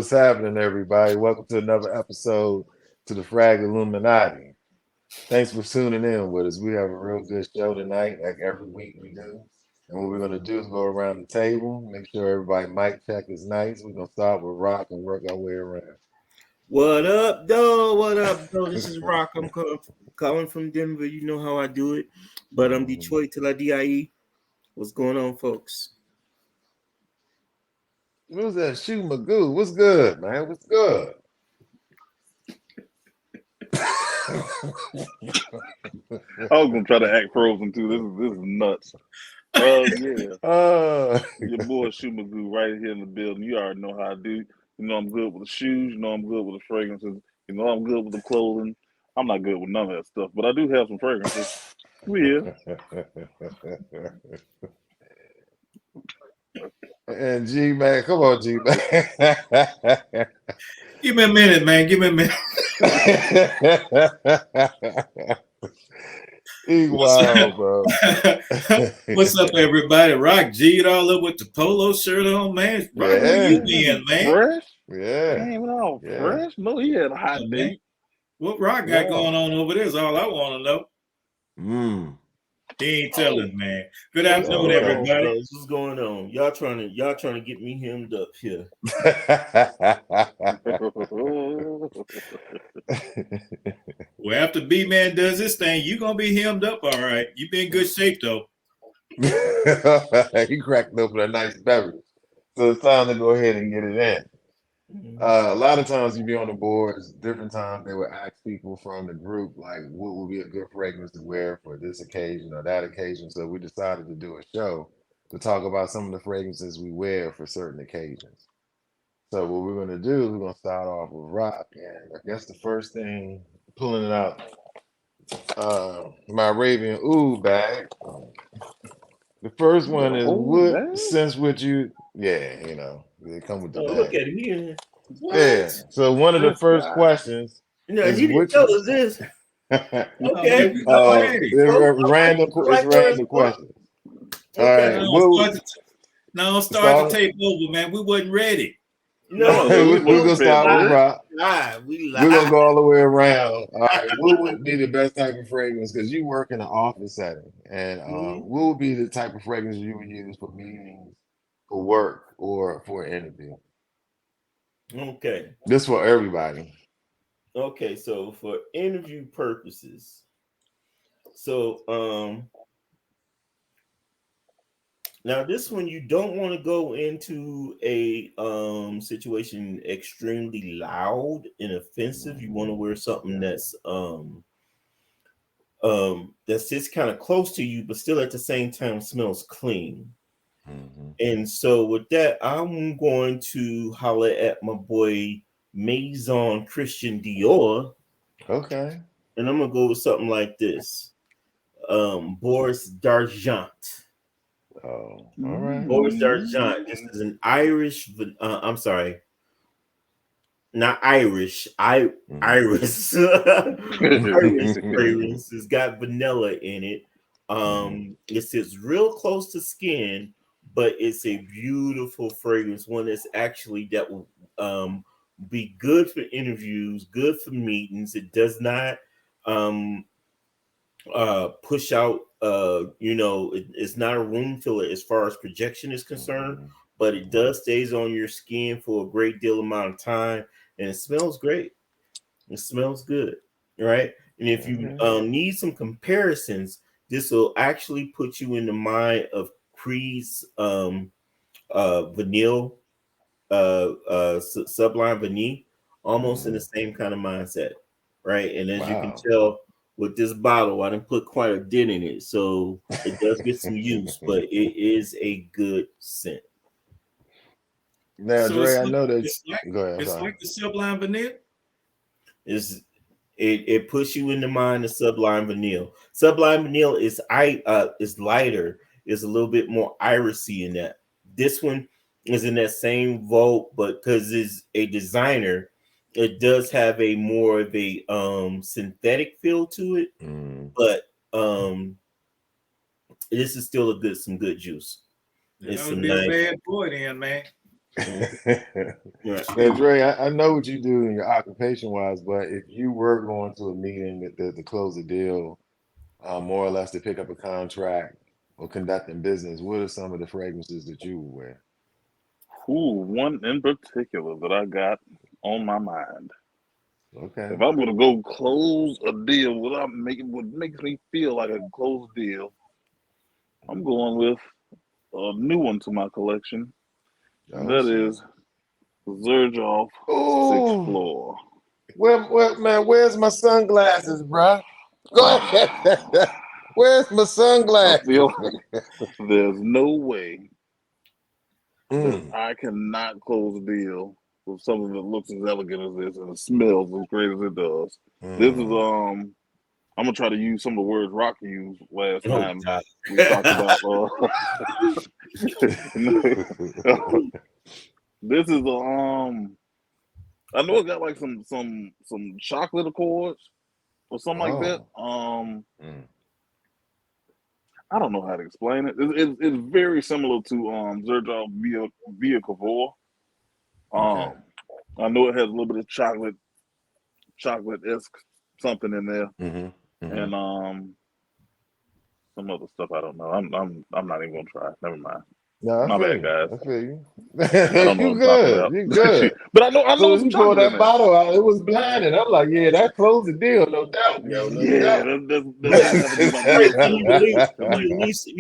What's happening, everybody? Welcome to another episode to the Frag Illuminati. Thanks for tuning in with us. We have a real good show tonight, like every week we do. And what we're going to do is go around the table, make sure everybody mic check is nice. We're going to start with Rock and work our way around. What up, though? What up, though? This is Rock. I'm calling from Denver. You know how I do it. But I'm Detroit till I die. What's going on, folks? Who's that? Shoe Magoo. What's good, man? What's good? I was gonna try to act frozen too. This is nuts. Yeah. Your boy Shumagoo right here in the building. You already know how I do. You know I'm good with the shoes. You know I'm good with the fragrances. You know I'm good with the clothing. I'm not good with none of that stuff, but I do have some fragrances. Yeah. And G man, come on, G man. Give me a minute, man. Give me a minute. He wild, bro. What's up, everybody? Rock G'd all up with the polo shirt on, man. Rock, where you been, man? Fresh? Yeah. Ain't all fresh? No, he had a hot day. What Rock got going on over there is all I want to know. He ain't telling, man. Good afternoon, everybody. What's going on? Y'all trying to get me hemmed up here. Well, after B-Man does this thing, you gonna be hemmed up, all right. You be in good shape though. He cracked open a nice beverage. So it's time to go ahead and get it in. A lot of times you be on the boards, different times they would ask people from the group, like, what would be a good fragrance to wear for this occasion or that occasion. So we decided to do a show to talk about some of the fragrances we wear for certain occasions. So what we're going to do is we're going to start off with Rock. And I guess the first thing, pulling it out, my Arabian Oud bag. The first one is what scents would you, they come with the bag. Look at it here. Yeah. So one of the first questions. No, he didn't tell us this. Okay. It's random questions. Okay. All right. Now start to take over, man. We wasn't ready. No, we're gonna start with Rock. We're gonna go all the way around. All right. What would be the best type of fragrance? Because you work in an office setting, and what would be the type of fragrance you would use for meetings, for work, or for an interview? Okay. This for everybody. Okay, so for interview purposes, now this one you don't want to go into a situation extremely loud and offensive. You want to wear something that's that sits kind of close to you, but still at the same time smells clean. And so with that, I'm going to holler at my boy Maison Christian Dior. Okay. And I'm gonna go with something like this. Boris d'Argent. Oh, all right. Boris d'Argent. This is an Irish. I'm sorry, not Irish. Iris. Irish fragrance. It's got vanilla in it. It sits real close to skin, but it's a beautiful fragrance. One that's actually that will be good for interviews, good for meetings. It does not push out. It's not a room filler as far as projection is concerned, but it does stays on your skin for a great deal amount of time, and it smells great. It smells good, right? And if you need some comparisons, this will actually put you in the mind of Creed's Vanille, Sublime Vanille, almost in the same kind of mindset, right? And as you can tell with this bottle, I didn't put quite a dent in it, so it does get some use, but it is a good scent. Now, So Dre, I know that. Go ahead. It's like the Sublime Vanille. It puts you in the mind of Sublime Vanille. Sublime Vanille is lighter, is a little bit more irisy in that. This one is in that same vault, but because it's a designer, it does have a more of a synthetic feel to it. But this is still some good juice. It's some nice bad boy then, man. Right. Now, Dre, I know what you do in your occupation wise, but if you were going to a meeting to close a deal, more or less to pick up a contract or conducting business, what are some of the fragrances that you would wear? Ooh, one in particular that I got on my mind. Okay. If I'm gonna go close a deal, what makes me feel like a closed deal, I'm going with a new one to my collection. And Oh, that shit. is Xerjoff Sixth Ooh. Floor. Well, man, where's my sunglasses, bro? Go ahead. Where's my I sunglasses? feel there's no way that Mm. I cannot close a deal with something that looks as elegant as this and it smells as great as it does. This is I'm gonna try to use some of the words Rock used last time God. we talked about. This is I know it got like some chocolate accords or something like that. I don't know how to explain it. It's very similar to Xerjoff Via Cavour. Okay. I know it has a little bit of chocolate-esque something in there, and some other stuff I don't know. I'm not even gonna try. Never mind. No, My bad, guys. I feel you. I don't know You what I'm talking good. about. You good. But I know So it's when some you pulled chocolate in that there. bottle out, it was blinding. I'm like, yeah, that closed the deal, no doubt, yo, no Yeah, doubt. that's gonna be my Right. deal. Can you at least,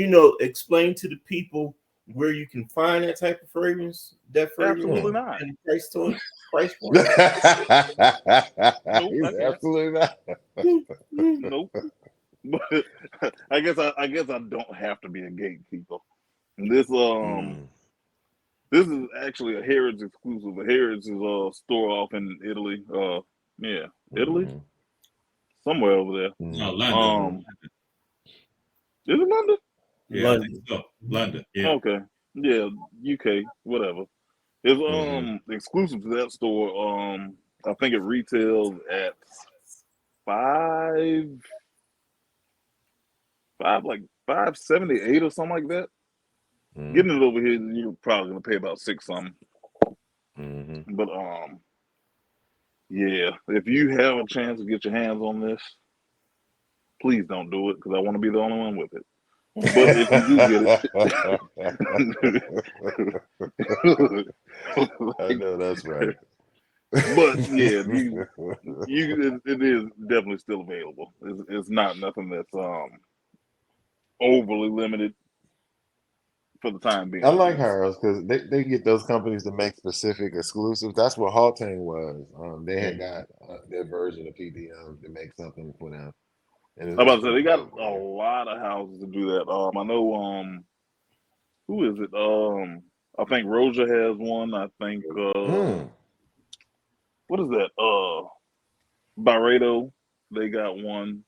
explain to the people where you can find that type of fragrance? That fragrance Absolutely not. and price point. Nope, He's I can't. absolutely not. Nope. But I guess I don't have to be a gatekeeper. This is actually a Harrods exclusive. Harrods is a store off in Italy. Italy, somewhere over there. No, London. Is it London? Yeah, I think so. London. Yeah. Okay. Yeah, UK, whatever. It's exclusive to that store. I think it retails at $578 or something like that. Getting it over here, you're probably gonna pay about $6 something. But yeah, if you have a chance to get your hands on this, please don't do it because I want to be the only one with it. But if you do get it, I know that's right. But yeah, it is definitely still available. It's not nothing that's overly limited for the time being. I like Harrods because they get those companies to make specific exclusives. That's what Haltane was. They had got their version of PDM to make something for them. And I'm about to say they got a lot of houses to do that. I know who is it? I think Roja has one. I think what is that? Byredo, they got one.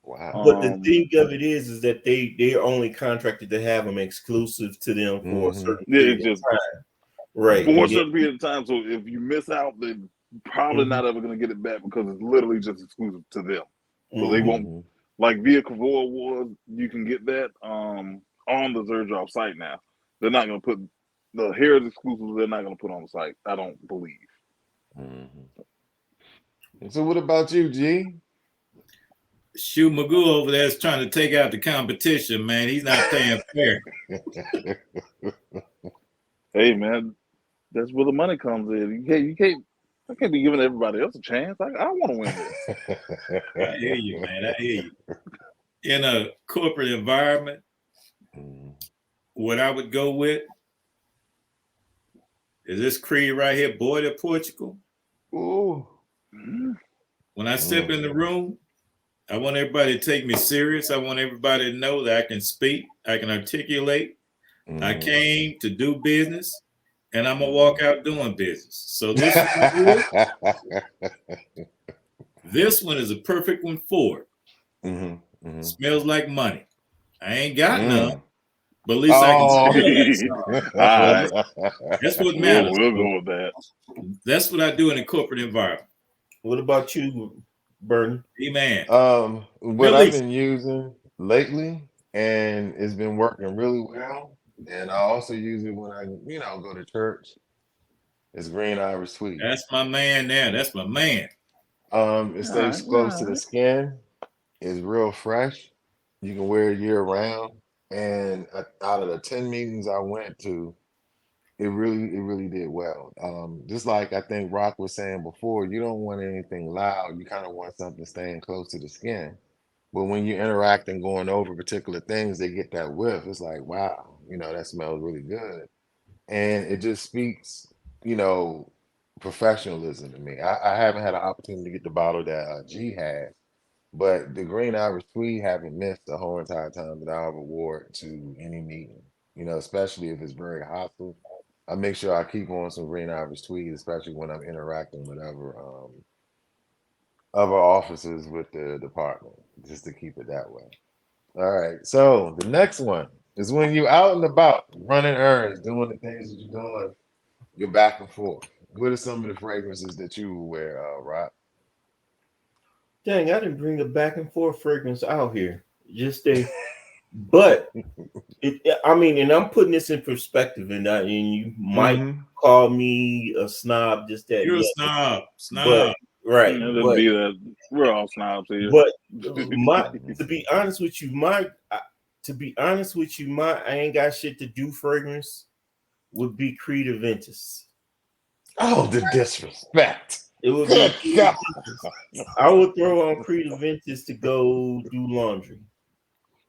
Wow. But the thing of it is that they're only contracted to have them exclusive to them for a certain period of time. Right. For a certain period of time. So if you miss out, they're probably not ever going to get it back because it's literally just exclusive to them. So they won't, like Via Cavour was, you can get that on the Xerjoff site now. They're not going to put the Harrods exclusives, they're not going to put on the site, I don't believe. So what about you, G? Shoe Magoo over there is trying to take out the competition, man. He's not paying fair. Hey, man, that's where the money comes in. I can't be giving everybody else a chance. I want to win this. I hear you, man. I hear you. In a corporate environment, what I would go with is this creed right here, Boy to Portugal. Ooh. When I step in the room, I want everybody to take me serious. I want everybody to know that I can speak, I can articulate. I came to do business, and I'm gonna walk out doing business. So this one is a perfect one for it. Smells like money. I ain't got none, but at least I can smell that. All right. That's what matters. We'll go with that. That's what I do in a corporate environment. What about you, Burton? Amen. What I've been using lately, and it's been working really well. And I also use it when I, go to church. It's Green Irish Tweed. That's my man there. That's my man. It stays close to the skin. It's real fresh. You can wear it year round. And out of the 10 meetings I went to, it really did well. Just like I think Rock was saying before, you don't want anything loud. You kind of want something staying close to the skin. But when you interact and going over particular things, they get that whiff. It's like, wow, that smells really good. And it just speaks, professionalism to me. I haven't had an opportunity to get the bottle that G had, but the Green Irish Tweed haven't missed the whole entire time that I've wore it to any meeting, especially if it's very hostile. I make sure I keep on some Green Irish Tweed, especially when I'm interacting with other officers with the department, just to keep it that way. All right. So the next one is when you're out and about, running errands, doing the things that you're doing, you're back and forth. What are some of the fragrances that you wear, Rob? Dang, I didn't bring a back and forth fragrance out here. But and I'm putting this in perspective, and you might call me a snob. Just that you're a snob, but, right? But, be that. We're all snobs here. But to be honest with you, my I ain't got shit to do fragrance would be Creed Aventus. Oh, the disrespect. It would be God. I would throw on Creed Aventus to go do laundry.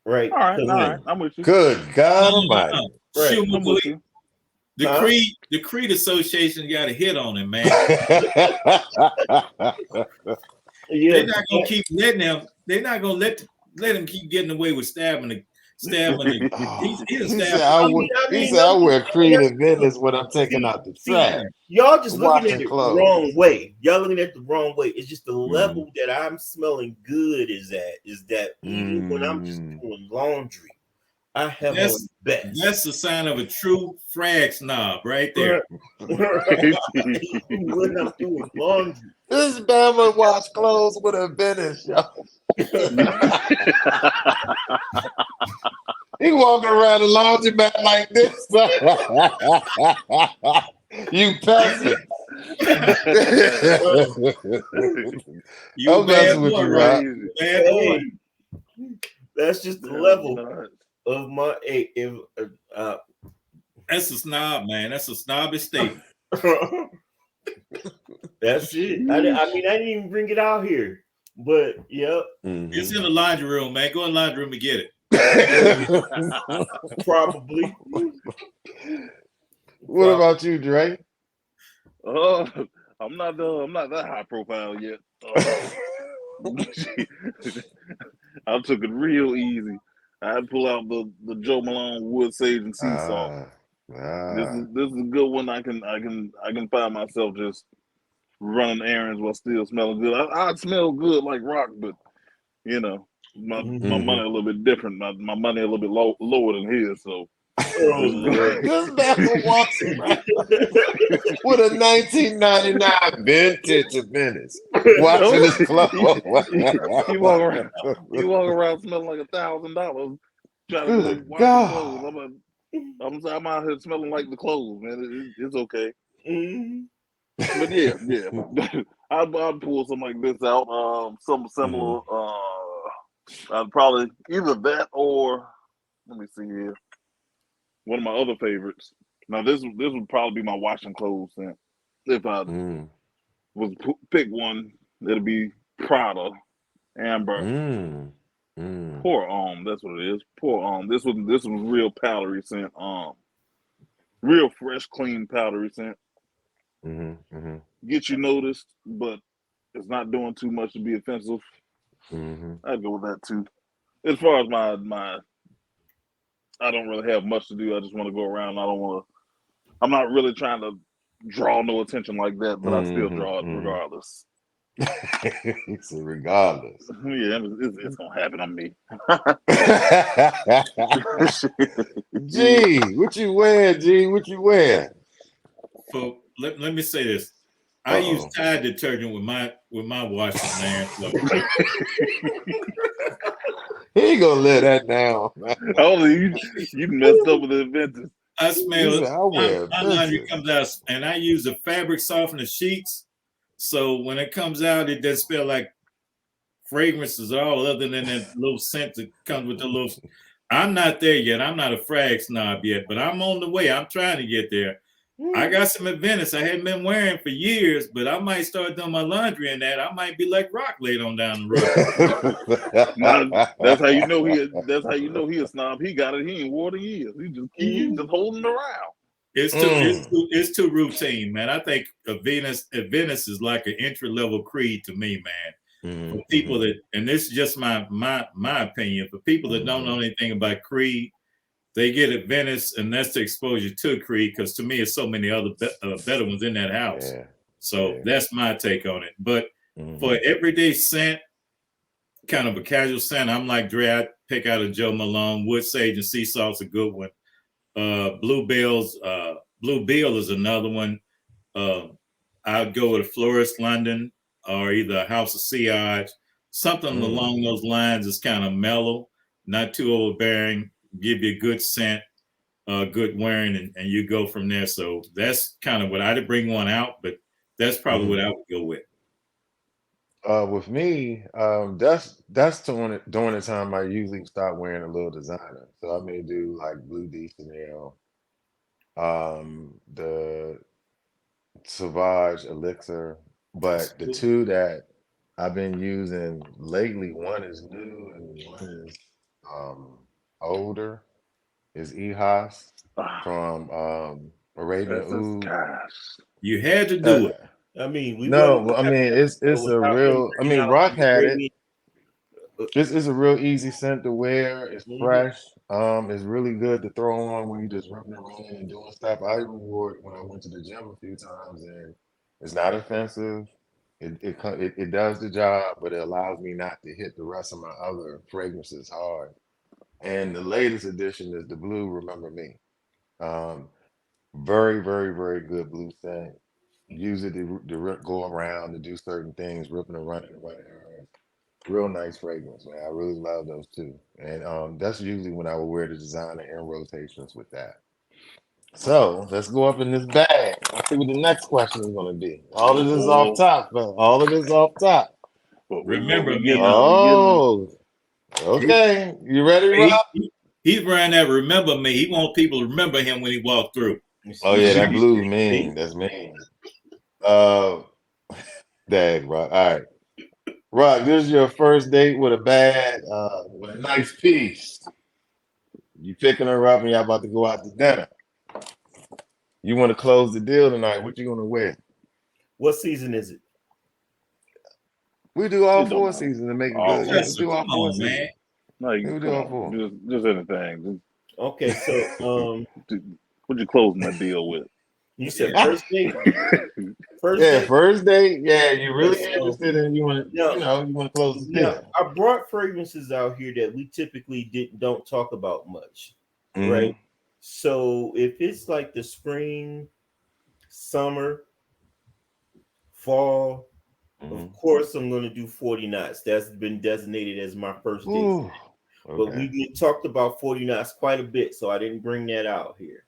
Right. All right. I'm with you. Good God Almighty. Right. I'm with you. The Creed Association got a hit on him, man. They're not gonna keep letting them. They're not gonna let him keep getting away with stabbing. He said, I wear Creed Aventus when I'm taking out the trash. Y'all just looking at it the wrong way. Y'all looking at the wrong way. It's just the level that I'm smelling good is that even when I'm just doing laundry, I have on best. That's the sign of a true frag snob right there. When I'm doing laundry. This Bama wash clothes with a Venice, yo. He walking around the laundromat like this. You peasant. You bad boy, right? Bad boy. That's just the level of my that's a snob, man. That's a snobbish statement. That's it. I didn't even bring it out here, but yep. It's in the laundry room, man. Go in the laundry room and get it. Probably. What about you, Dre? I'm not that high profile yet. I took it real easy. I had to pull out the Joe Malone Wood Sage and Sea Salt. This is a good one. I can find myself just running errands while still smelling good. I smell good like Rock, but my money a little bit different. My money a little bit lower than his. So this man walks around with a 1999 vintage Venice, watching his clothes. He walk around smelling like $1,000. Trying to wash the clothes. I'm out here smelling like the clothes, man. It's okay. But yeah. I'd pull something like this out. Something similar. I'd probably either that or let me see here. One of my other favorites. Now this would probably be my washing clothes scent. If I was pick one, it'll be Prada Amber. Pour Homme, that's what it is. Pour Homme. This was real powdery scent. Real fresh, clean powdery scent. Get you noticed, but it's not doing too much to be offensive. I'd go with that too. As far as my I don't really have much to do. I just want to go around. I'm not really trying to draw no attention like that, but I still draw it regardless. So regardless. Yeah, it's gonna happen on me. G, what you wear, G? What you wear? So let me say this. I use Tide detergent with my washing, man. So. He ain't gonna let that down. Oh, you messed up with the Aventus. I smell said, it. I wear My laundry business. comes out, and I use a fabric softener sheets. So when it comes out, it does smell like fragrances all other than that little scent that comes with the little. I'm not there yet. I'm not a frag snob yet, but I'm on the way. I'm trying to get there. I got some Adventist I hadn't been wearing for years, but I might start doing my laundry in that. I might be like Rock later on down the Now, that's how you know he. That's how you know he a snob. He got it. He ain't wore it in years. He just holding it around. It's too routine, man. I think Adventist is like an entry level creed to me, man. For people that, and this is just my opinion, for people that don't know anything about creed, they get Adventist, and that's the exposure to creed. Because to me, it's so many other better ones in that house. Yeah. So that's my take on it. But for everyday scent, kind of a casual scent, I'm like Dre. I pick out a Joe Malone. Wood Sage and Sea Salt's a good one. Blue Bill is another one. I'd go with a Florist London or either a House of Sillage. Something along those lines is kind of mellow, not too overbearing, give you a good scent, good wearing, and you go from there. So that's kind of what I'd bring one out, but that's probably what I would go with. With me, that's during the time I usually start wearing a little designer. So I may do like Blue de Chanel, the Sauvage Elixir, but the two that I've been using lately, one is new and one is older, is Ehas from Arabian Oud. You had to do it. I mean, it's a real. I mean, Rock had it. It's a real easy scent to wear. It's fresh. It's really good to throw on when you just running around and doing stuff. I even wore it when I went to the gym a few times, and it's not offensive. It does the job, but it allows me not to hit the rest of my other fragrances hard. And the latest addition is the Blue Remember Me. Very, very, very good blue scent. Use it to go around to do certain things, ripping and running around. Real nice fragrance, man. I really love those two. And that's usually when I would wear the designer in rotations with that. So let's go up in this bag. Let's see what the next question is going to be. All of this is off top, man. All of this is off top. Remember me. Okay. You ready, Rob? He's wearing that Remember Me. He wants people to remember him when he walked through. Oh, yeah, that blue mean. That's mean. Dang, Rock. All right. Rock, this is your first date with a bad, with a nice piece. You picking her up and y'all about to go out to dinner. You want to close the deal tonight. What you gonna wear? What season is it? We do all four seasons to make it good. Yes, do all four seasons. Man. No, you do all four. Just anything. Okay, so what you closing that deal with? You said first date. First date. Yeah, you're really interested in you want to close the deal. I brought fragrances out here that we typically don't talk about much, right? So if it's like the spring, summer, fall, of course I'm going to do 40 knots. That's been designated as my first date. Okay. But we talked about 40 knots quite a bit, so I didn't bring that out here.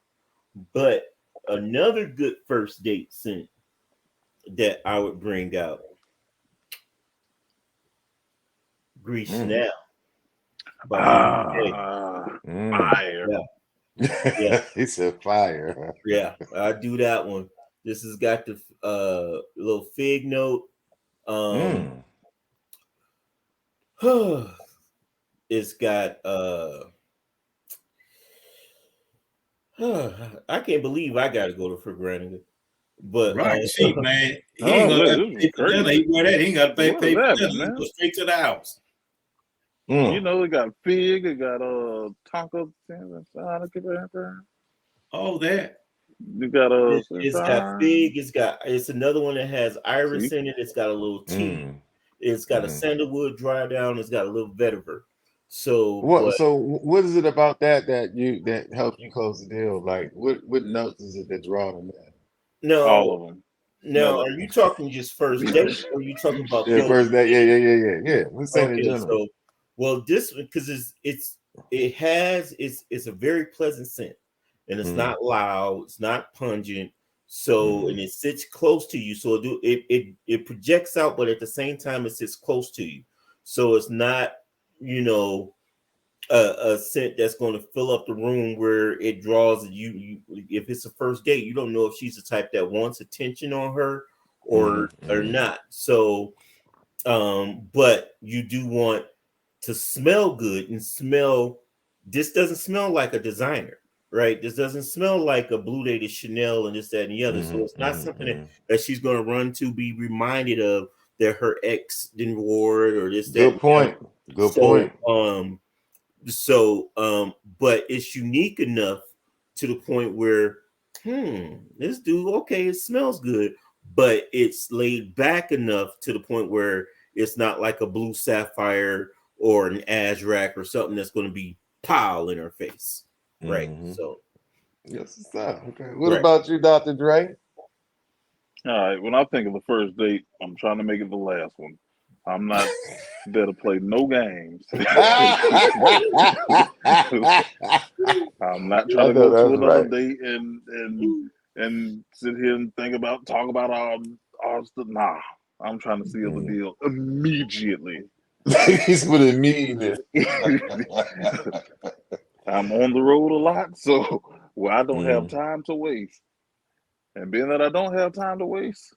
But another good first date scent that I would bring out, Gris Chanel. Fire. Yeah. He said fire. Yeah, I do that one. This has got the little fig note. It's got I can't believe I gotta go to Fregranity. But right, cheap, man. He ain't gonna pay for dinner. He wear that. He ain't got to pay for dinner. He go straight to the house. You know, it got fig. It got Tonka. All that. You got it's got fig. It's another one that has iris in it. It's got a little tea. It's got a sandalwood dry down. It's got a little vetiver. So what is it about that helps you close the deal? Like what notes is it that draw them in? No, all of them. No, are you talking just first date, or are you talking about first date? Yeah. Let's say in general. So, this because it's a very pleasant scent, and it's not loud, it's not pungent. So and it sits close to you, so it projects out, but at the same time it sits close to you. So it's not, a scent that's going to fill up the room where it draws you. If it's a first date, you don't know if she's the type that wants attention on her or not. So, but you do want to smell good and smell. This doesn't smell like a designer, right? This doesn't smell like a Blue Day to Chanel and this, that, and the other. So it's not something that she's going to run to be reminded of that her ex didn't wear it or this. Good point. Good point. But it's unique enough to the point where, this dude, okay, it smells good, but it's laid back enough to the point where it's not like a blue sapphire or an Azrak or something that's going to be pow in her face, right? So, yes, sir. Okay. What about you, Dr. Dre? All right. When I think of the first date, I'm trying to make it the last one. I'm not there to play no games. I'm not trying to go to another date and sit here and talk about our stuff. Nah, I'm trying to seal the deal immediately. He's what it means. I'm on the road a lot, so I don't have time to waste. And being that I don't have time to waste,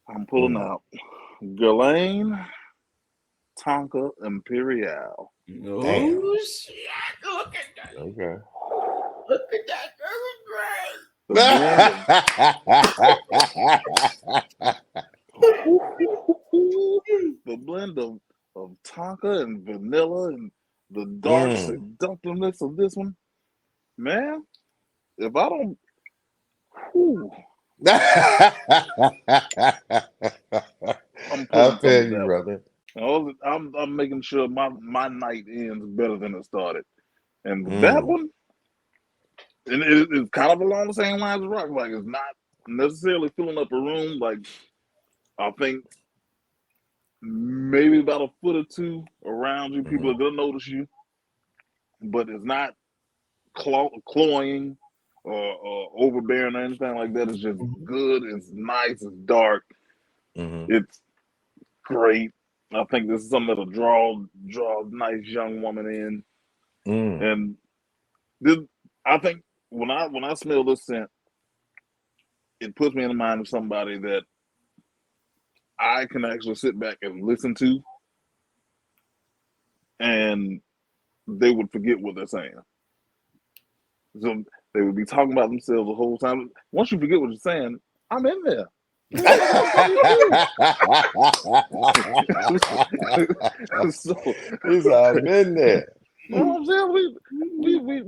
I'm pulling out Guerlain, Tonka Imperial. Oh shit! Look at that! Okay. Look at that The blend of Tonka and vanilla and the dark seductiveness of this one, man. If I don't, I feel you, brother. I'm making sure my night ends better than it started, and that one, and it's kind of along the same lines as rock. Like it's not necessarily filling up a room. Like I think maybe about a foot or two around you, people are gonna notice you, but it's not cloying or overbearing or anything like that. It's just good. It's nice. It's dark. It's great. I think this is something that'll draw a nice young woman in. And this, I think when I smell this scent, it puts me in the mind of somebody that I can actually sit back and listen to, and they would forget what they're saying. So they would be talking about themselves the whole time. Once you forget what you're saying, I'm in there. So I'm in there. You know what I'm saying?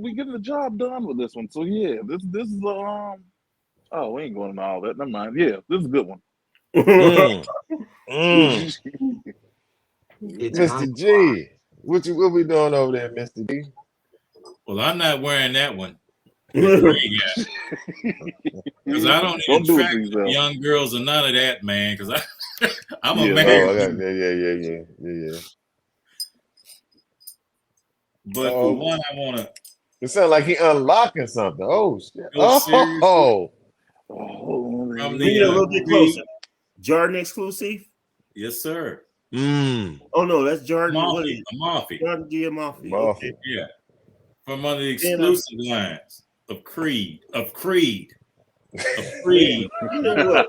We getting the job done with this one. So yeah, this is oh, we ain't going into all that. Never mind. Yeah, this is a good one. Mr. G, what we doing over there, Mr. G? Well, I'm not wearing that one. Because I don't attract young girls or none of that, man. Because I'm a man. Yeah. But for one, I want to. It sounds like he unlocking something. Oh shit! From the a little bit closer. Jordan exclusive. Yes, sir. Oh no, that's Jordan. Amalfi. Jordan G. Amalfi. Okay. Yeah. From one of the exclusive lines of Creed. You know what?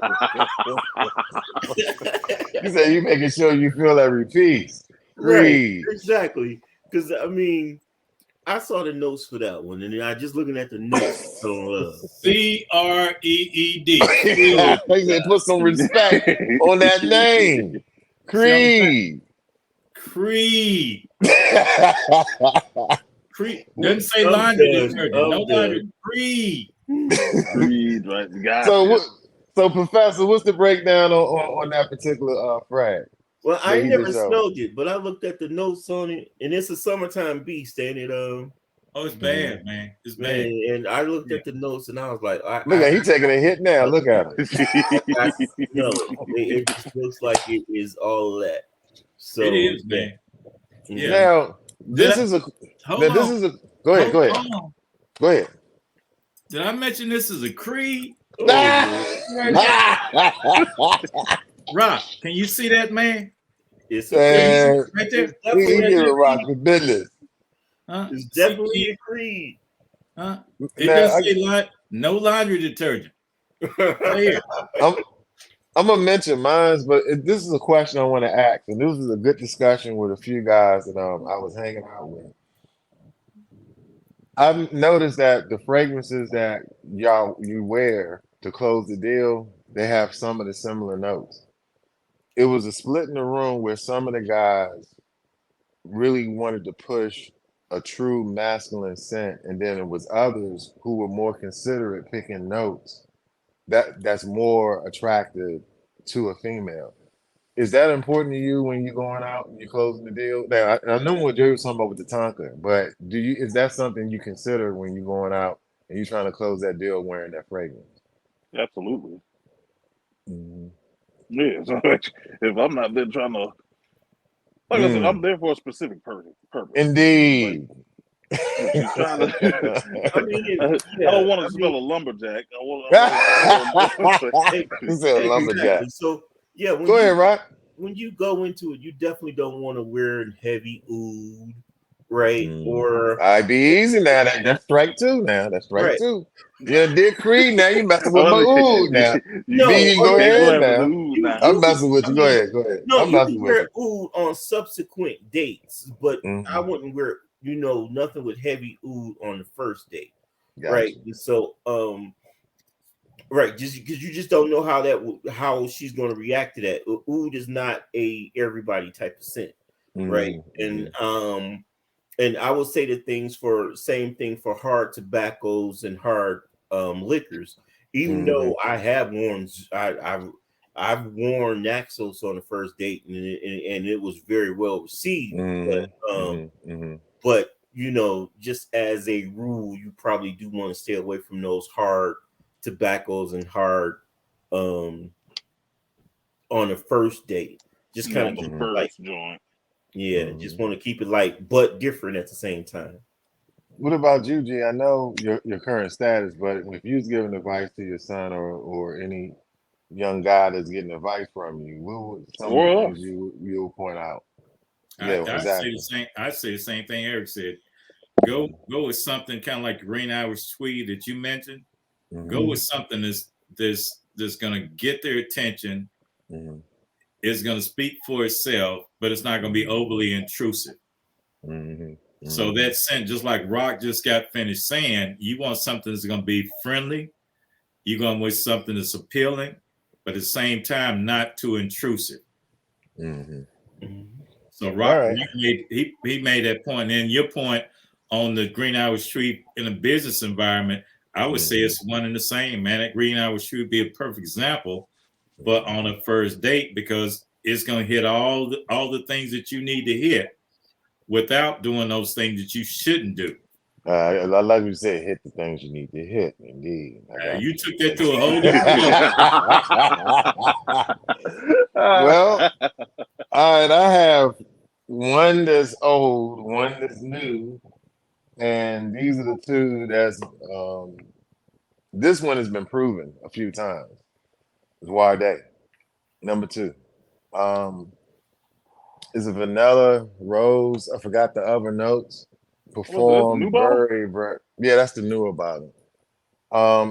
You say you making sure you feel every piece. Creed. Right, exactly. Because I mean, I saw the notes for that one, and I just looking at the notes. CREED. They said put some respect on that name. Creed. Creed. Doesn't say laundry detergent. No laundry. Creed. Creed, right? So, Professor, what's the breakdown on that particular frag? Well, I never smelled it, but I looked at the notes on it, and it's a summertime beast, ain't it? Oh, it's bad, man. It's bad. And I looked at the notes, and I was like, "Look at he taking a hit now. Look at him." It just looks like it is all that. So it is, man. Yeah. Now this is a. Go ahead. Go ahead. Did I mention this is a creed? Rock, can you see that, man? It's a creed. Right there. He give a Rock the business. Huh? It's definitely a creed. Huh? It does say no laundry detergent. Right here. I'm gonna mention mine, but this is a question I want to ask, and this was a good discussion with a few guys that I was hanging out with. I've noticed that the fragrances that you wear to close the deal, they have some of the similar notes. It was a split in the room where some of the guys really wanted to push a true masculine scent, and then it was others who were more considerate picking notes that's more attractive to a female. Is that important to you when you're going out and you're closing the deal? Now, I know what Jerry was talking about with the Tonka, but is that something you consider when you're going out and you're trying to close that deal wearing that fragrance? Absolutely. Mm-hmm. Yeah. So if I'm not there trying to, like I said, I'm there for a specific purpose. Indeed. She's trying to. I don't want to smell a lumberjack. I want a lumberjack. So yeah, go ahead, Rock. When you go into it, you definitely don't want to wear heavy oud, right? Or I be easy now. That's strike two. Now that's strike two. You're a Dick Creed now. You messing with my oud now. Go ahead now. I'm messing with you. Go ahead. No, you can wear oud on subsequent dates, but I wouldn't wear nothing with heavy oud on the first date, right? And so right, just because you just don't know how she's going to react to that. Oud is not a everybody type of scent, right? And I will say the same thing for hard tobaccos and hard liquors. Even though I have worn I've worn Naxos on the first date and it was very well received, but just as a rule, you probably do want to stay away from those hard tobaccos and hard on the first date. Just kind of keep it light. Joint. Yeah, just want to keep it light, but different at the same time. What about you, G? I know your current status, but if you was giving advice to your son or any young guy that's getting advice from you, what would some of the things you'll point out? Yeah, I say the same thing Eric said. Go with something kind of like Green Irish Tweed that you mentioned. Go with something that's going to get their attention. It's going to speak for itself, but it's not going to be overly intrusive. So that scent, just like Rock just got finished saying, you want something that's going to be friendly. You're going with something that's appealing, but at the same time, not too intrusive. So Rock, he made that point. And your point on the Green Irish Tweed in a business environment, I would say it's one and the same, man. That Green Irish Tweed would be a perfect example, but on a first date, because it's going to hit all the things that you need to hit without doing those things that you shouldn't do. I like you said, hit the things you need to hit. Indeed. You took that to a whole different Well, all right, I have one that's old, one that's new, and these are the two that's this one has been proven a few times. It's Warday. Number 2. Is a vanilla rose. I forgot the other notes. Performed very, very. Yeah, that's the newer bottle.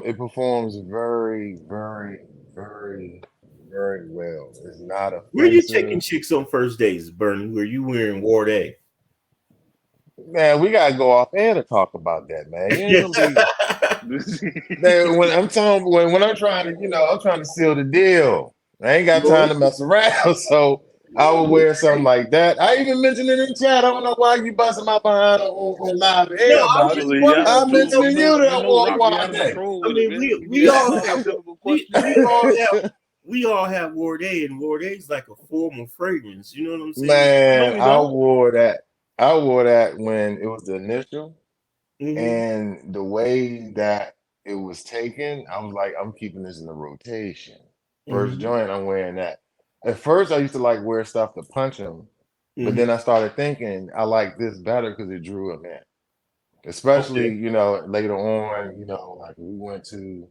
It performs very, very, very, very well. It's not a. Where you taking chicks on first dates, Bernie? Where you wearing Warday? Man, we gotta go off air to talk about that, man. Man, when I'm trying to, I'm trying to seal the deal. I ain't got time to mess around, so I would wear something like that. I even mentioned it in chat. I don't know why you busting my behind on live air. I'm mentioning you that I wore Warday. I mean, we all have Warday, and Warday is like a formal fragrance. You know what I'm saying? Man, I wore that when it was the initial, and the way that it was taken, I was like, I'm keeping this in the rotation. First joint, I'm wearing that. At first, I used to like wear stuff to punch them, but then I started thinking I like this better because it drew them in. especially later on. Like we went to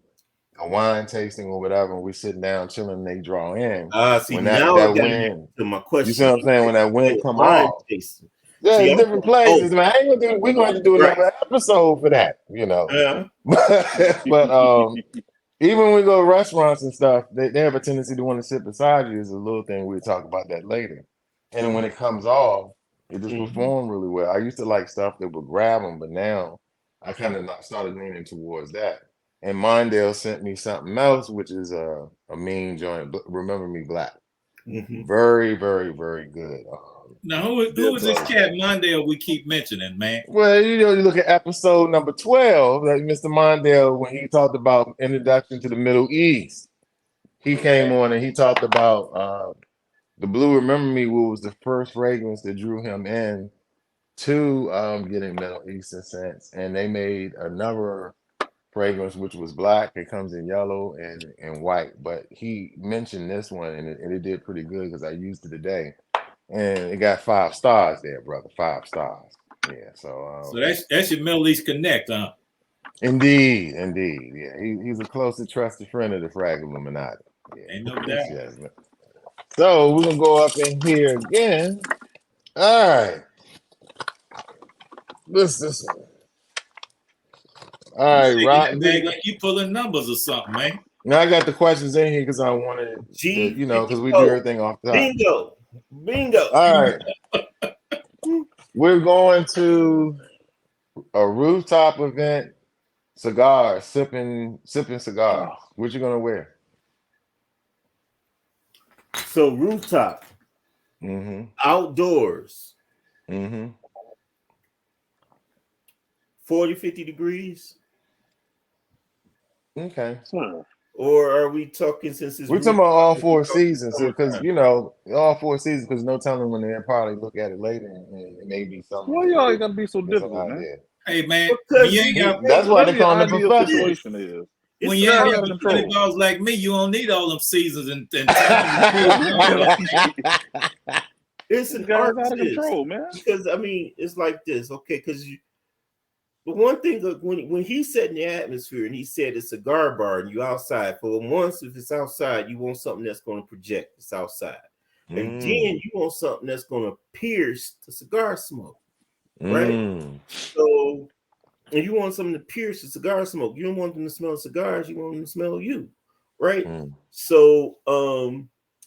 a wine tasting or whatever, and we sitting down chilling, and they draw in. See, when now that I got wind, to my question. you see what I'm saying? When that wind come Wine off, tasting. yeah, See, it's different places. Man, we're going to have to do another episode for that, but even when we go to restaurants and stuff, they have a tendency to want to sit beside you. Is a little thing. We'll talk about that later. And when it comes off, it just performed really well. I used to like stuff that would grab them, but now I kind of started leaning towards that. And Mondale sent me something else, which is a mean joint. Remember Me Black. Very, very, very good. Now, who is this cat Mondale we keep mentioning, man? Well, you look at episode number 12, like Mr. Mondale, when he talked about introduction to the Middle East. He came on and he talked about the Blue Remember Me, was the first fragrance that drew him in to getting Middle Eastern scents. And they made another fragrance which was black. It comes in yellow and white. But he mentioned this one and it did pretty good because I used it today. And it got 5 stars there, brother. 5 stars. Yeah. So that's your Middle East Connect, huh? Indeed. Yeah. He's a close and trusted friend of the Frag Illuminati. Yeah. Ain't no doubt. Yes, so we're gonna go up in here again. All right. This. All right, Rock. Like you pulling numbers or something, man. Now I got the questions in here because I wanted, because we do everything off the top. Bingo. All right. We're going to a rooftop event, cigars, sipping cigars. What you gonna wear? So rooftop, outdoors, 40, 50 degrees. Okay. Or are we talking since it's we're talking about all 4 seasons, because all 4 seasons, because no telling when they'll probably look at it later and it may be something. Why y'all ain't gotta be so difficult, man? Hey man, that's why they call it the professional. When you ain't got $20 like me, you don't need all them seasons and it's an art out of control, man. Because it's like this, okay? Because the one thing when he's setting the atmosphere and he said it's a cigar bar and you outside, for once if it's outside, you want something that's going to project it's outside, and then you want something that's going to pierce the cigar smoke, right? So. And you want something to pierce the cigar smoke. You don't want them to smell cigars. You want them to smell you, right? So,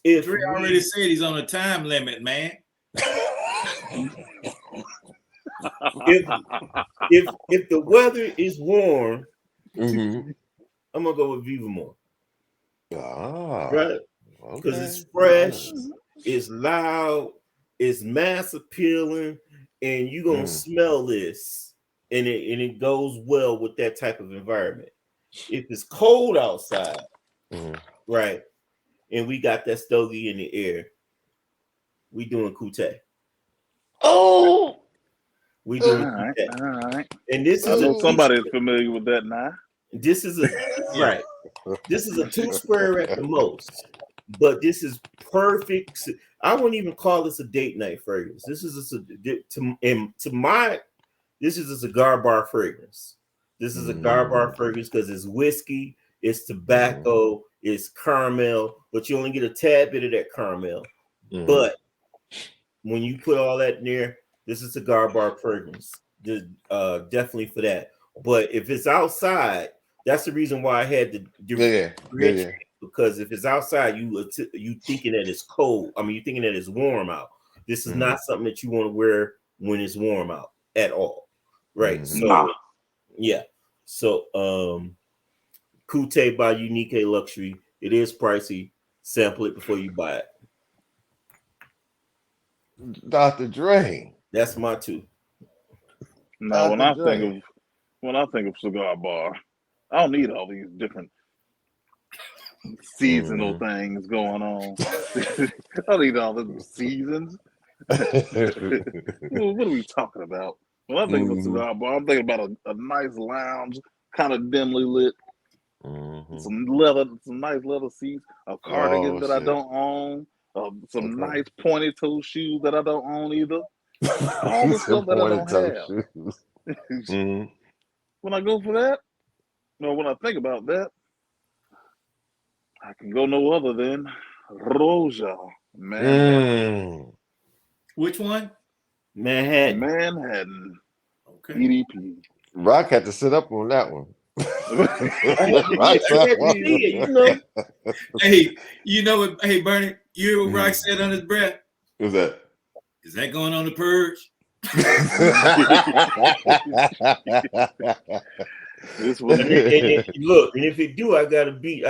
if Dre already said he's on a time limit, man. if the weather is warm, I'm gonna go with Vivamore. Right? Because it's fresh, it's loud, it's mass appealing, and you're gonna smell this. And it goes well with that type of environment. If it's cold outside, right, and we got that stogie in the air, we doing Kute. We doing Kute. All right. And this is somebody's familiar with that now. This is right. This is a 2 square at the most, but this is perfect. I wouldn't even call this a date night fragrance. This is This is a cigar bar fragrance. This is a cigar bar fragrance because it's whiskey, it's tobacco, it's caramel, but you only get a tad bit of that caramel. But when you put all that in there, this is a cigar bar fragrance. Definitely for that. But if it's outside, that's the reason why I had to because if it's outside, you thinking that it's cold. You thinking that it's warm out. This is not something that you want to wear when it's warm out at all. Right. So yeah. So Kute by Unique Luxury. It is pricey. Sample it before you buy it. Dr. Dre. That's my 2. No, when I think of cigar bar, I don't need all these different seasonal things going on. I don't need all the seasons. What are we talking about? When I think of a cigar bar, I'm thinking about a nice lounge, kind of dimly lit, some nice leather seats, a cardigan that I don't own, some nice pointed toe shoes that I don't own either. All the stuff that I don't have. Mhm. When I go for that, no, when I think about that, I can go no other than Roja, Manhattan. Mm. Which one? Manhattan. Manhattan, Okay. EDP. Rock had to sit up on that one. I had to see it, you know. Hey, you know what? Hey, Bernie, you hear what Rock said on his breath? Who's that? Is that going on the purge? This was And look, and if it do, I gotta beat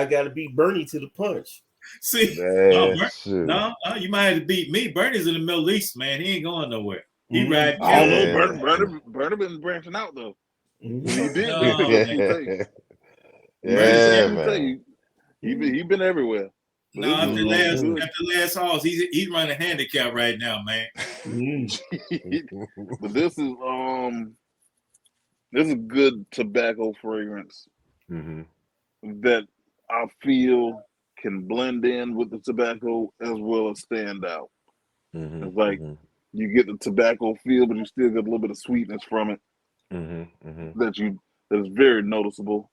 Bernie to the punch. See, Man, shoot. no, you might have to beat me. Bernie's in the Middle East, man. He ain't going nowhere. He Mhm. riding I don't cattle. know. Bernie been branching out though. Mhm. He did. No, Let me Yeah, tell you. yeah, Let me tell man. you. He been everywhere. But No, this is good. after last horse, he's running handicap right now, man. But this is good tobacco fragrance Mhm. that I feel can blend in with the tobacco as well as stand out. Mhm. It's like you get the tobacco feel, but you still get a little bit of sweetness from it that is very noticeable.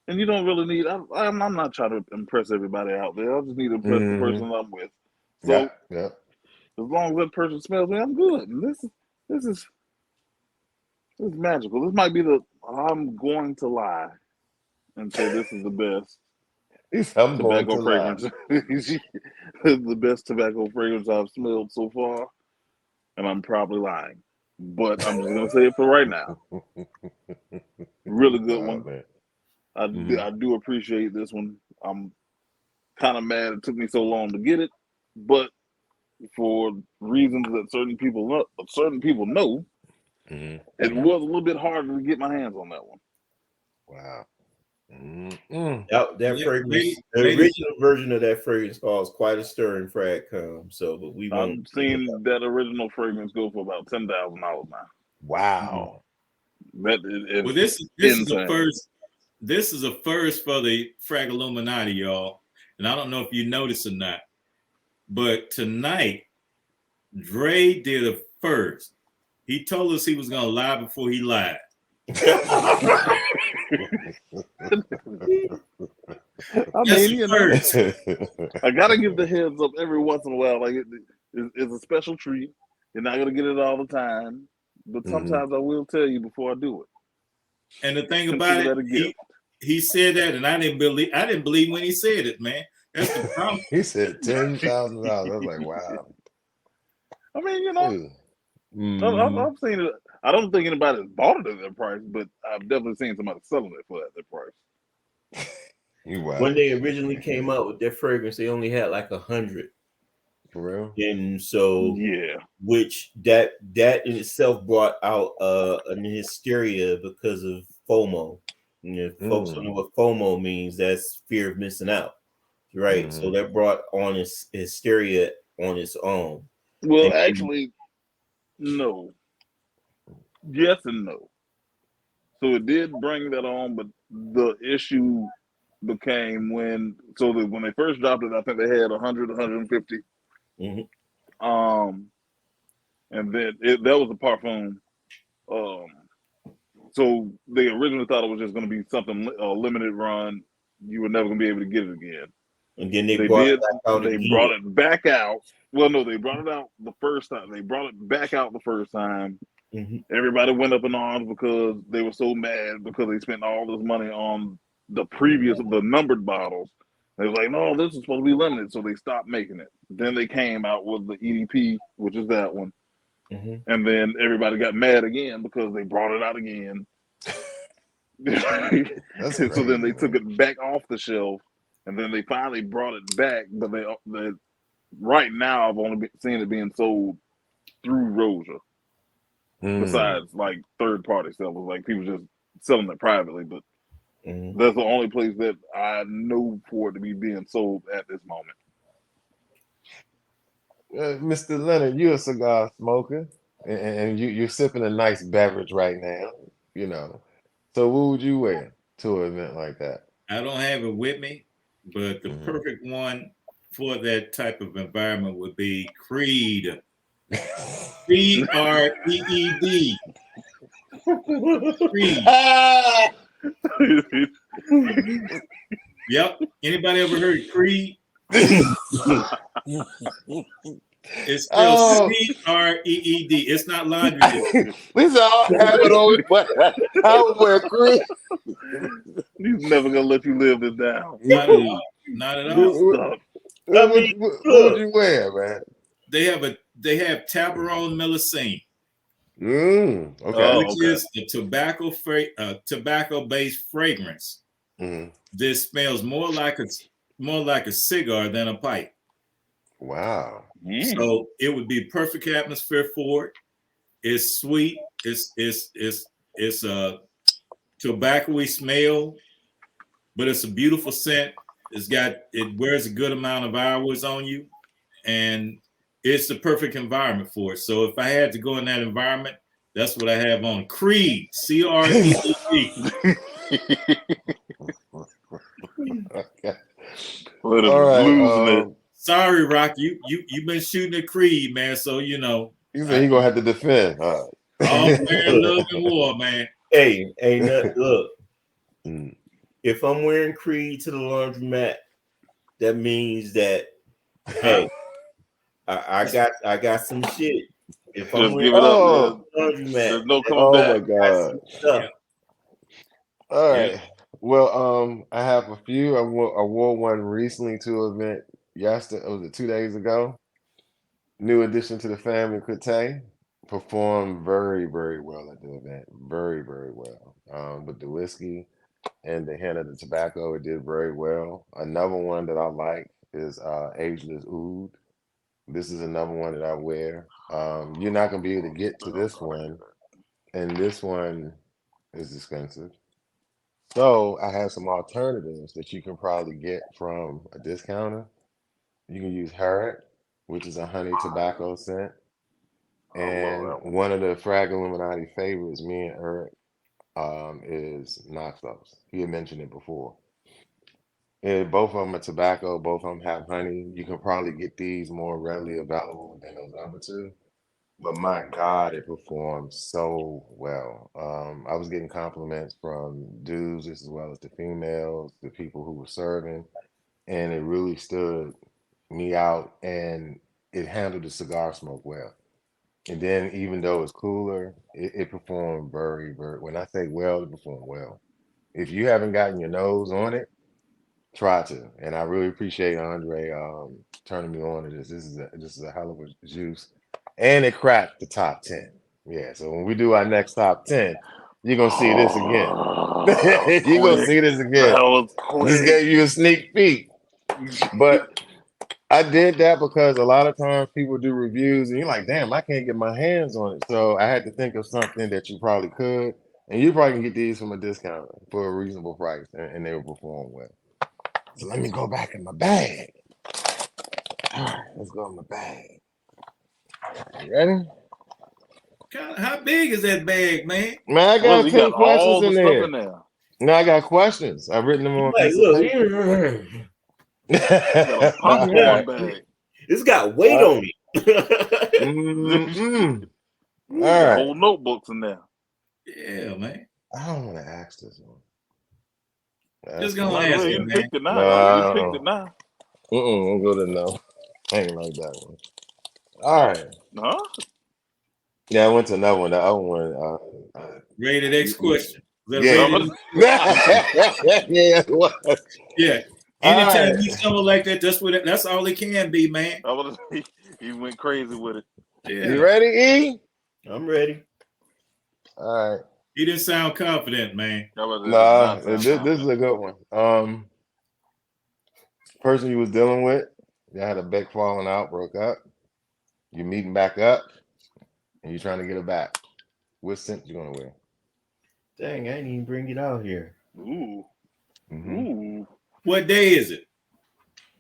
And you don't really need. I'm not trying to impress everybody out there. I just need to impress the person I'm with. So Yeah. as long as that person smells me, I'm good. And this is magical. This might be I'm going to lie and say this is the best I'm going tobacco to lie. fragrance. The best tobacco fragrance I've smelled so far, and I'm probably lying. But I'm just gonna say it for right now. Really good one. Man. I do appreciate this one. I'm kind of mad it took me so long to get it, but for reasons that certain people know, it was a little bit harder to get my hands on that one. Wow. That fragrance, the ladies, original version of that fragrance caused quite a stir in Fragcom. So, but we I've won't. seen that original fragrance go for about $10,000 now. Wow. That is well, this is the first. This is a first for the Frag Illuminati, y'all. And I don't know if you noticed or not, but tonight Dre did a first. He told us he was gonna lie before he lied. I mean, first. I gotta give the heads up every once in a while. Like it's a special treat. You're not gonna get it all the time, but sometimes I will tell you before I do it. And the thing about it, he said that, and I didn't believe when he said it, man. That's the problem. He said $10,000. I was like, wow. I mean, I've seen it. I don't think anybody has bought it at that price, but I've definitely seen somebody selling it for that price. When they originally came out with their fragrance, they only had like 100. For real? And so, yeah, which that in itself brought out an hysteria because of FOMO. You know, folks don't know what FOMO means. That's fear of missing out, right? So that brought on this hysteria on its own. Well, actually, no. Yes and no. So it did bring that on, but the issue became when they first dropped it, I think they had 100, 150. And then that was a parfum. So they originally thought it was just going to be something limited run. You were never going to be able to get it again. And then they brought it back out. Well, no, they brought it out the first time. They brought it back out the first time. Everybody went up in arms because they were so mad because they spent all this money on the numbered bottles. They was like, no, this is supposed to be limited, so they stopped making it. Then they came out with the EDP, which is that one. And then everybody got mad again because they brought it out again. So then they took it back off the shelf, and then they finally brought it back. But they right now I've only seen it being sold through Roja. Besides like third party sellers, like people just selling it privately, but that's the only place that I know for it to be being sold at this moment. Mr. Leonard, you're a cigar smoker, and you're sipping a nice beverage right now, you know. So what would you wear to an event like that? I don't have it with me, but the perfect one for that type of environment would be Creed. Creed. Creed. Ah! Yep. Anybody ever heard of Creed? It's spelled Oh. Creed. It's not laundry detergent. These all happen over. I would wear Creed. He's never gonna let you live this down. Not at all. Not at all. Stop. What would you wear, man? They have Tabarone Millicene, Okay. which is a tobacco-based fragrance. Mhm. This smells more like a cigar than a pipe. Wow. So it would be perfect atmosphere for it. It's sweet. It's a tobacco-y smell, but it's a beautiful scent. It wears a good amount of hours on you, and it's the perfect environment for it. So if I had to go in that environment, that's what I have on. Creed, C-R-E-E-D. Okay. Let him All right. losing it. Sorry, Rock, you've been shooting at Creed, man. So You said you're gonna have to defend. all fair love and war, man. Hey, look. Mm. If I'm wearing Creed to the laundromat, that means that hey, I got some shit. If I'm Just wearing give it up. to the laundromat, There's no coming Oh back. my God. stuff. All right. Well, I have a few. I wore one recently to an event yesterday. Was it 2 days ago? New addition to the family, Kute, performed very, very well at the event. Very, very well. With the whiskey and the hint of the tobacco, it did very well. Another one that I like is Ageless Oud. This is another one that I wear. You're not gonna be able to get to this one, and this one is expensive. So I have some alternatives that you can probably get from a discounter. You can use Herrick, which is a honey tobacco scent. And one of the Frag Illuminati favorites, me and Eric, is Noxos. He had mentioned it before. And both of them are tobacco, both of them have honey. You can probably get these more readily available than those other two. But my God, it performed so well. I was getting compliments from dudes as well as the females, the people who were serving, and it really stood me out, and it handled the cigar smoke well. And then even though it's cooler, it performed very, very, when I say well, it performed well. If you haven't gotten your nose on it, try to. And I really appreciate Andre turning me on to this. This is a hell of a juice. And it cracked the top 10. Yeah, so when we do our next top 10, you're gonna see this again. You're gonna see this again. That was Just quick. gave you a sneak peek. But I did that because a lot of times people do reviews and you're like, damn, I can't get my hands on it. So I had to think of something that you probably could. And you probably can get these from a discount for a reasonable price, and they will perform well. So let me go back in my bag. All right, let's go in my bag. You ready? How big is that bag, man? Man, I got You 10 got all questions the in stuff there. in there. No, I got questions. I've written them on. Like, piece of look, paper. You got a popcorn bag. it's got weight on it. Mm-mm. All Got right. whole notebooks in there. Yeah, man. I don't want to ask this one. Just Go gonna ahead, ask you you, man. picked it now. No. You picked it now. I'm good to know. I ain't like that one. All right. Huh? Yeah, I went to another one. The other one. Rated X question. Is that Yeah. rated? Yeah, it was. Yeah. All Anytime right. you something like that, that's all it can be, man. He went crazy with it. Yeah. You ready, E? I'm ready. All right. He didn't sound confident, man. Nah, this is a good one. Person you was dealing with, you had a big falling out, broke up. You're meeting back up, and you're trying to get it back. What scent you gonna wear? Dang, I didn't even bring it out here. Ooh. Mhm. Ooh. What day is it?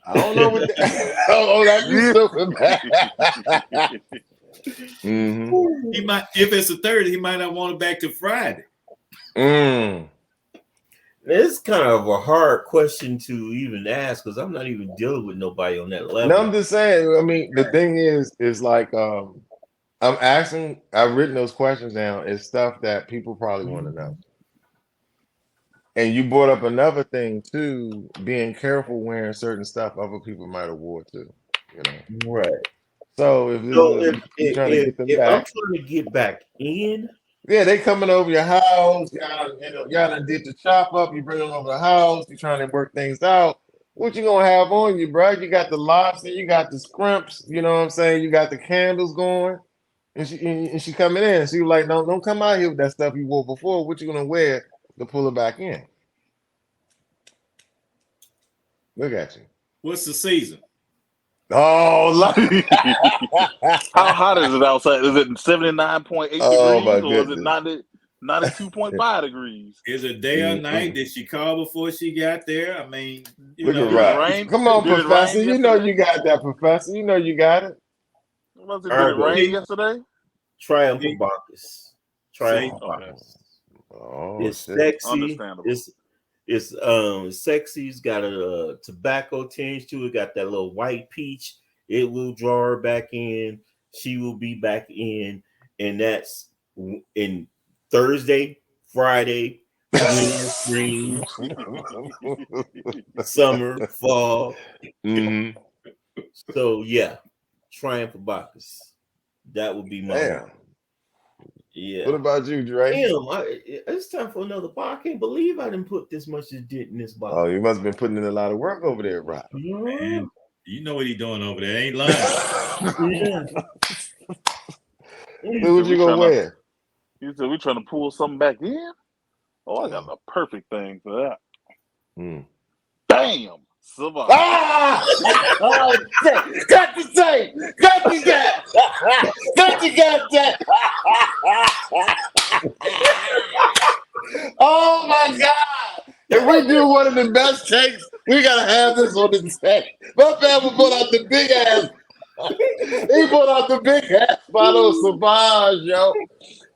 I don't know what. That's stupid, man. Mm-hmm. He might, if it's a Thursday, he might not want it back to Friday. It's kind of a hard question to even ask because I'm not even dealing with nobody on that level. No, I'm just saying. I mean, the thing is like, I I'm asking. I've written those questions down. It's stuff that people probably want to know. And you brought up another thing too, being careful wearing certain stuff other people might have wore too. You know. Right. So if So you're trying to get them if I'm back, trying to get back in, yeah, they coming over your house. Y'all done did the chop up. You bring them over the house. You trying to work things out. What you gonna have on you, bro? You got the lobster. You got the scrimps. You know what I'm saying? You got the candles going. And she coming in. She was like, don't come out here with that stuff you wore before. What you gonna wear to pull it back in? Look at you. What's the season? Oh, How hot is it outside? Is it 79.8 Oh, degrees my or is it goodness. 92.5 degrees? Is it day or night? Did she call before she got there? I mean, Look Did at it Rob. rain? Come on, Did it Professor. rain You know yesterday? you got that, Professor. You know you got it. Did it rain yesterday? Triumph of Bacchus. Triumph See? of Bacchus. Oh, It's shit. sexy. Understandable. It's sexy. It's got a tobacco tinge to it. Got that little white peach. It will draw her back in. She will be back in, and that's in Thursday, Friday, winter, spring, summer, fall. Mhm. So yeah, Triumph of Bacchus. That would be my Damn. one. Yeah. What about you, Dre? Damn, it's time for another bar. I can't believe I didn't put this much as did in this box. Oh, you must have been putting in a lot of work over there, Rob. Man, you know what he doing over there. Ain't lying. Yeah. What you gonna wear? You said we trying to pull something back in? Oh, I got the perfect thing for that. Bam! Savant. Ah! Oh, shit. Cut the tape! Cut the tape! Cut the goddamn! Oh my God! If we do one of the best takes, we gotta have this on the tape. My family put out the big ass. He put out the big ass bottle of Sauvage, yo.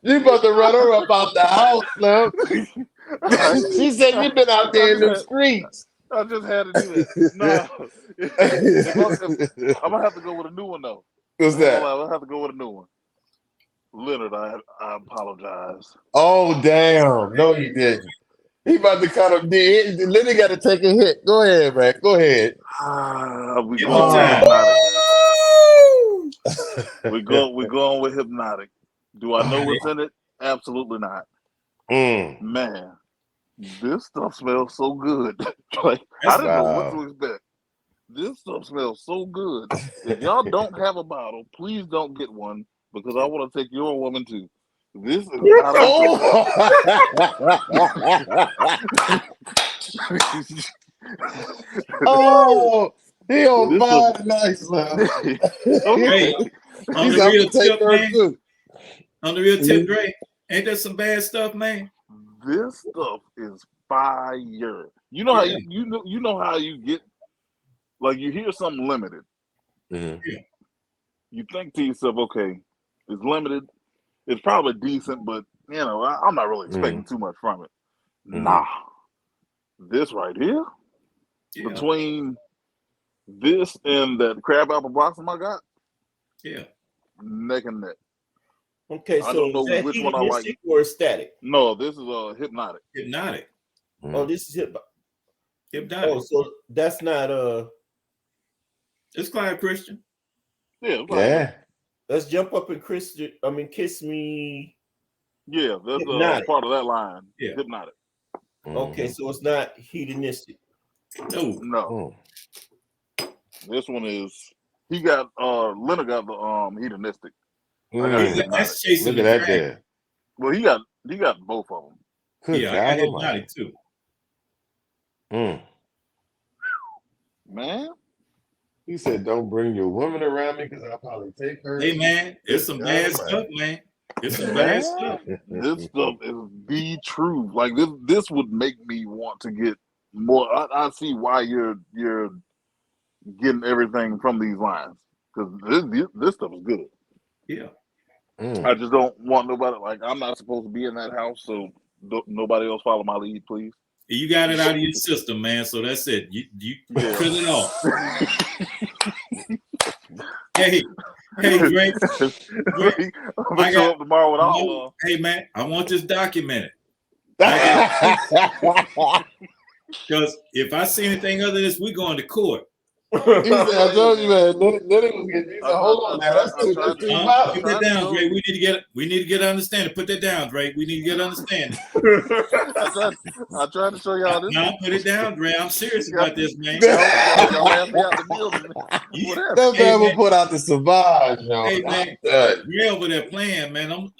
You about to run her up out the house, Slim. She said you've been out there in the streets. I just had to do that. No, I'm gonna have to go with a new one though. What's that? I'll have to go with a new one. Leonard, I apologize. Oh damn! No, you didn't. He about to cut him. Leonard got to take a hit. Go ahead, man. Go ahead. We Give going him time. We're going with Hypnotic. Do I know what's in it? Absolutely not. Man, this stuff smells so good. Like, I didn't know what to expect. This stuff smells so good. If y'all don't have a bottle, please don't get one because I want to take your woman too. This is oh, he on fire tonight, Slim. Hey, on He's the out real to take tip, her man. too. On the real tip, Dre, ain't that some bad stuff, man? This stuff is fire. You know how you know how you get like you hear something limited. You think to yourself, okay, it's limited. It's probably decent, but you know I'm not really expecting too much from it. Nah, this right here between this and that crab apple blossom I got, neck and neck. Okay, so I don't know is that which one I like. or static? No, this is Hypnotic. Hypnotic. Oh, this is Hypnotic. Oh, so that's not It's Clyde Christian. Yeah. Let's jump up and Kiss Me. Yeah, that's part of that line. Yeah. Hypnotic. Okay, so it's not hedonistic. No. This one is he got Leonard got the hedonistic. That's chasing Look at that there. Well, he got both of them. Good I got Hypnotic too. Man. He said, "Don't bring your woman around me because I'll probably take her." Hey man, it's some bad stuff, man. It's some bad stuff. This stuff is the truth. Like this would make me want to get more. I see why you're getting everything from these lines because this stuff is good. Yeah. I just don't want nobody like I'm not supposed to be in that house, so nobody else follow my lead, please. You got it out of your system, man. So that's it. You cut it off. Hey, Hey, Drake. I'm gonna show up tomorrow with all. Hey, man, I want this documented. Because if I see anything other than this, we're going to court. He said, I told you, man. Then it was getting. Hold on, man. That's too Put that down, Drake. We need to get understanding. Put that down, Drake. We need to get understanding. I tried to show y'all this. No, put it down, Drake. I'm serious about this, man. Y'all have me out the building. That man will put out the Savage, yo. Hey, man, Dre over there playing, man.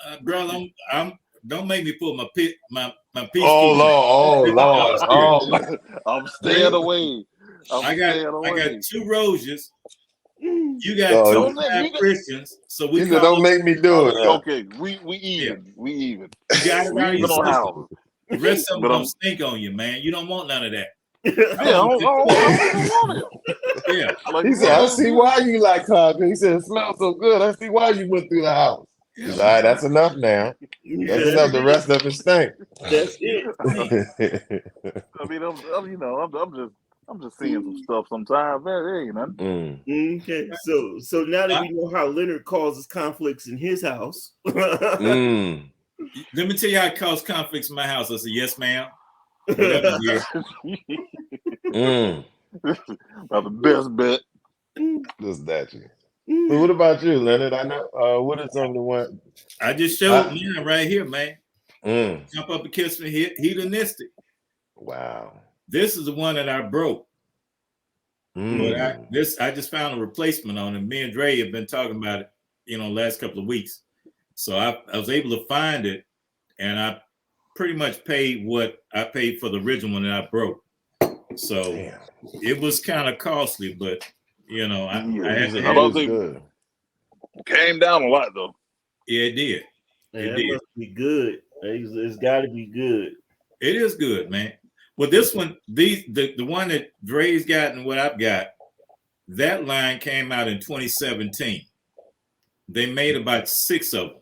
I'm. Don't make me put my peace. Oh Lord. I'm staying away. I got 2 Roses. You got 2 Christians. So we don't make me do it. Okay, we even. Yeah. We even. You got it right. The rest of them But don't stink on you, man. You don't want none of that. Yeah, I don't want it. Yeah. Like, He said, I see why you like concrete. He said, it smells so good. I see why you went through the house. He's all right, that's enough now. That's enough. The rest of it stink. That's it. I mean, I'm just seeing some stuff sometimes. There ain't nothing. Okay, so now that we know how Leonard causes conflicts in his house, Let me tell you how it caused conflicts in my house. I said, yes, ma'am. About the best bet. Just that you. So what about you, Leonard? I know. What is some of the one? I just showed mine right here, man. Mm. Jump up and kiss me. Hedonistic. Wow. This is the one that I broke. Mm. But I just found a replacement on it. Me and Dre have been talking about it, last couple of weeks. So I was able to find it, and I pretty much paid what I paid for the original one that I broke. So it was kind of costly, but I had to have it. Good. Came down a lot though. Yeah, it did. It must be good. It's got to be good. It is good, man. Well, this one, the one that Dre's got and what I've got, that line came out in 2017. They made about 6 of them,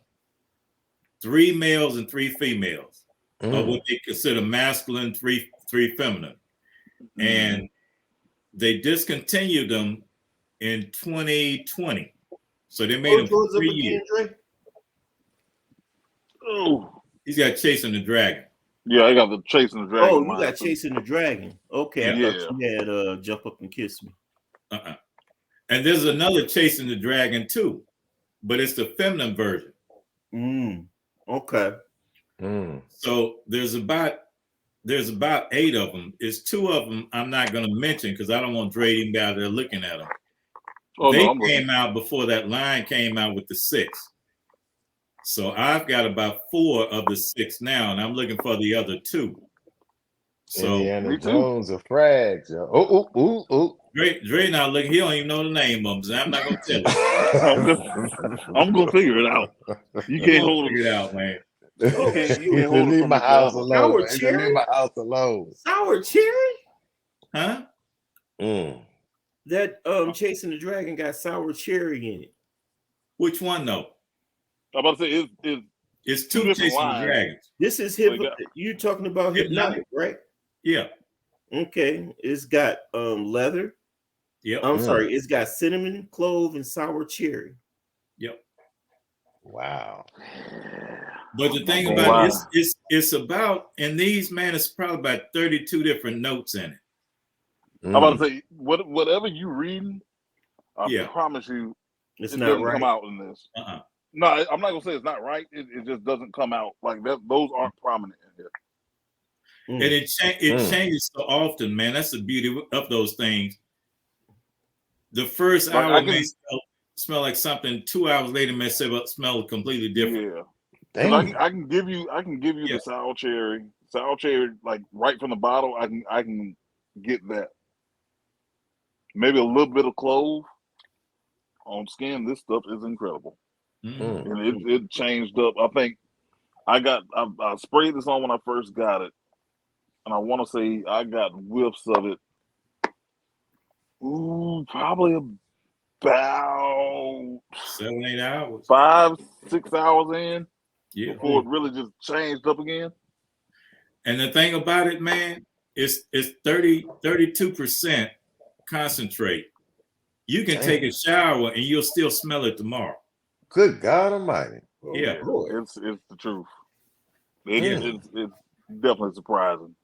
3 males and 3 females, of what they consider masculine, 3 feminine, and they discontinued them in 2020. So they made them for 3 years. Oh, he's got Chasing the Dragon. Yeah, I got the Chasing the Dragon. Oh, you got Chasing the Dragon. Okay, yeah. I thought you had Jump Up and Kiss Me. And there's another Chasing the Dragon too, but it's the feminine version. Okay. So there's about 8 of them. It's 2 of them I'm not going to mention because I don't want Dre to be out there looking at them. They came out before that line came out with the 6. So I've got about 4 of the 6 now, and I'm looking for the other 2. So Indiana Jones or Frags. Oh. Dre not looking. He don't even know the name of them. So I'm not gonna tell you. I'm gonna figure it out. You can't hold it out, man. Okay, you can't hold leave my house alone. Sour cherry? Leave my house alone. Sour cherry? Huh? That Chasing the Dragon got sour cherry in it. Which one though? I'm about to say it's 2 Chasing the Dragons. This is you talking about Hypnotic, right? Yeah. Okay. It's got leather. Yep. I'm sorry, it's got cinnamon, clove, and sour cherry. Yep. Wow. But the thing about it, it's about, in these, man, it's probably about 32 different notes in it. I'm about to say, whatever you reading, I promise you, it not doesn't come out in this. No, I'm not gonna say it's not right. It just doesn't come out like that. Those aren't prominent in here. And it changes so often, man. That's the beauty of those things. The first hour may smell like something. 2 hours later may smell completely different. Yeah, I can give you the sour cherry, like right from the bottle. I can get that. Maybe a little bit of clove on skin. This stuff is incredible, and it changed up. I think I sprayed this on when I first got it, and I want to say I got whiffs of it. Probably about 7-8 hours, 5-6 hours in, before it really just changed up again. And the thing about it, man, it's 32% concentrate, You can take a shower and you'll still smell it tomorrow. Good God Almighty! Yeah. It's the truth. It's definitely surprising.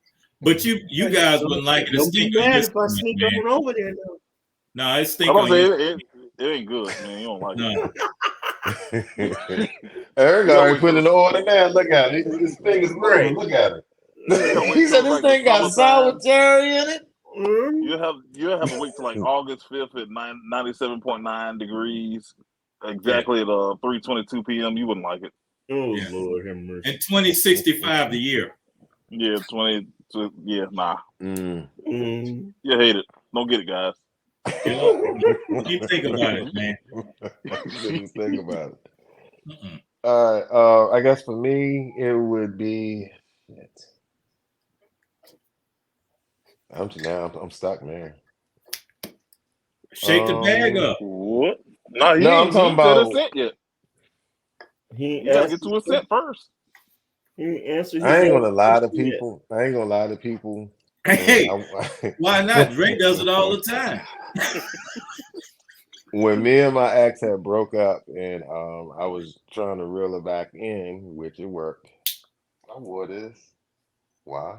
But you guys wouldn't like it to Don't be stink on mad your if I skin, sneak man. on over there though. No, it stink I'm on gonna your say it ain't good, man. You don't like it. No. Eric You already gotta put wait in the order now. Look at it. His fingers moving. Look at it. gotta wait He said till this like the thing got sour summertime. cherry in it. You have to wait till like August 5th at 97.9 degrees, exactly at 3:22 p.m. You wouldn't like it. Oh Yeah. Lord have mercy. And 2065 the year. Yeah, 20. Nah. Mm. You hate it. Don't get it, guys. You know? You think about it, man. Just think about it. Mm-mm. All right. I guess for me, it would be. Shit. I'm stuck, man. Shake the bag up. What? No, No, I'm talking he said a about. cent yet. He You gotta get to a cent first. He answered. I ain't gonna lie to question yet. people. I ain't gonna lie to people. Hey, I- why not? Drake does it all the time. when me and my ex had broke up, and I was trying to reel her back in, which it worked. I wore this. Why?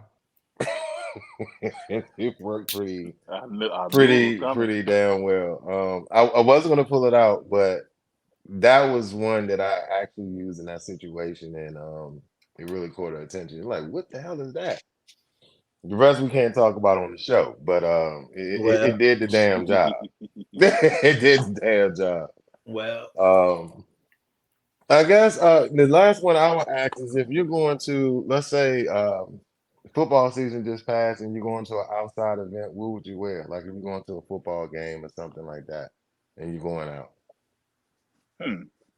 It worked pretty I knew it was coming. pretty damn well. I wasn't gonna pull it out, but that was one that I actually used in that situation, and it really caught her attention. Like, what the hell is that? The rest we can't talk about on the show, but it did the damn job. It did the damn job. Well, I guess the last one I would ask is if you're going to, let's say, football season just passed and you're going to an outside event, what would you wear? Like if you're going to a football game or something like that, and you're going out.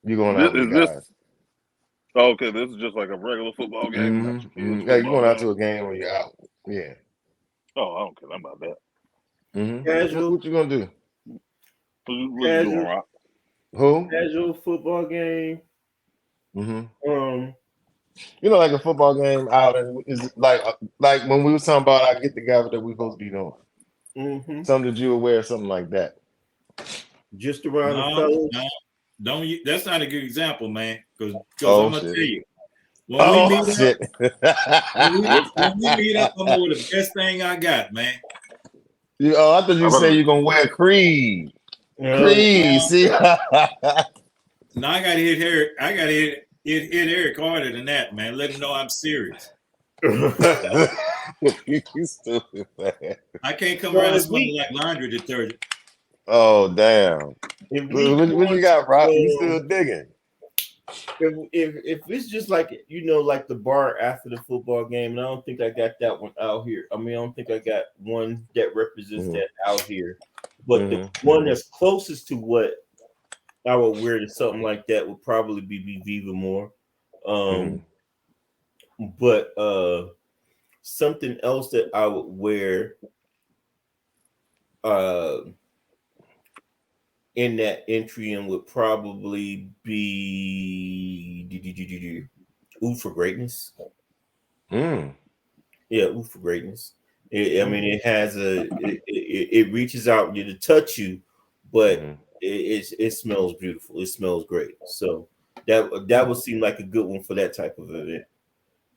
You're going out with guys. Okay, this is just like a regular football game. Not your kids' Yeah, you're football going out game. to a game when you're out. Yeah. Oh, I don't care about that. Casual. What you gonna do? What you doing, Rock? Who? Casual football game. You know, like a football game out, and is like when we was talking about our get together that we supposed to be doing. Something that you would wear, something like that. Just around the fellas. No, don't. That's not a good example, man. Because Oh, I'm gonna shit. tell you, when we meet shit. up, when we meet up, I'm gonna wear the best thing I got, man. I thought you said you're gonna wear Creed. Creed, see? No, I gotta hit Eric. I gotta hit Eric harder than that, man. Let him know I'm serious. You stupid, man. I can't come around smelling like laundry detergent. Oh, damn. What you got, Rock? You still digging? If it's just like like the bar after the football game, and I don't think I got that one out here. I mean, I don't think I got one that represents that out here. But the one that's closest to what I would wear to something like that would probably be Viva More. But something else that I would wear in that entry and would probably be Ooh for Greatness. Yeah, Ooh for Greatness. I mean, it has it reaches out to touch you, but it smells beautiful. It smells great. So that would seem like a good one for that type of event,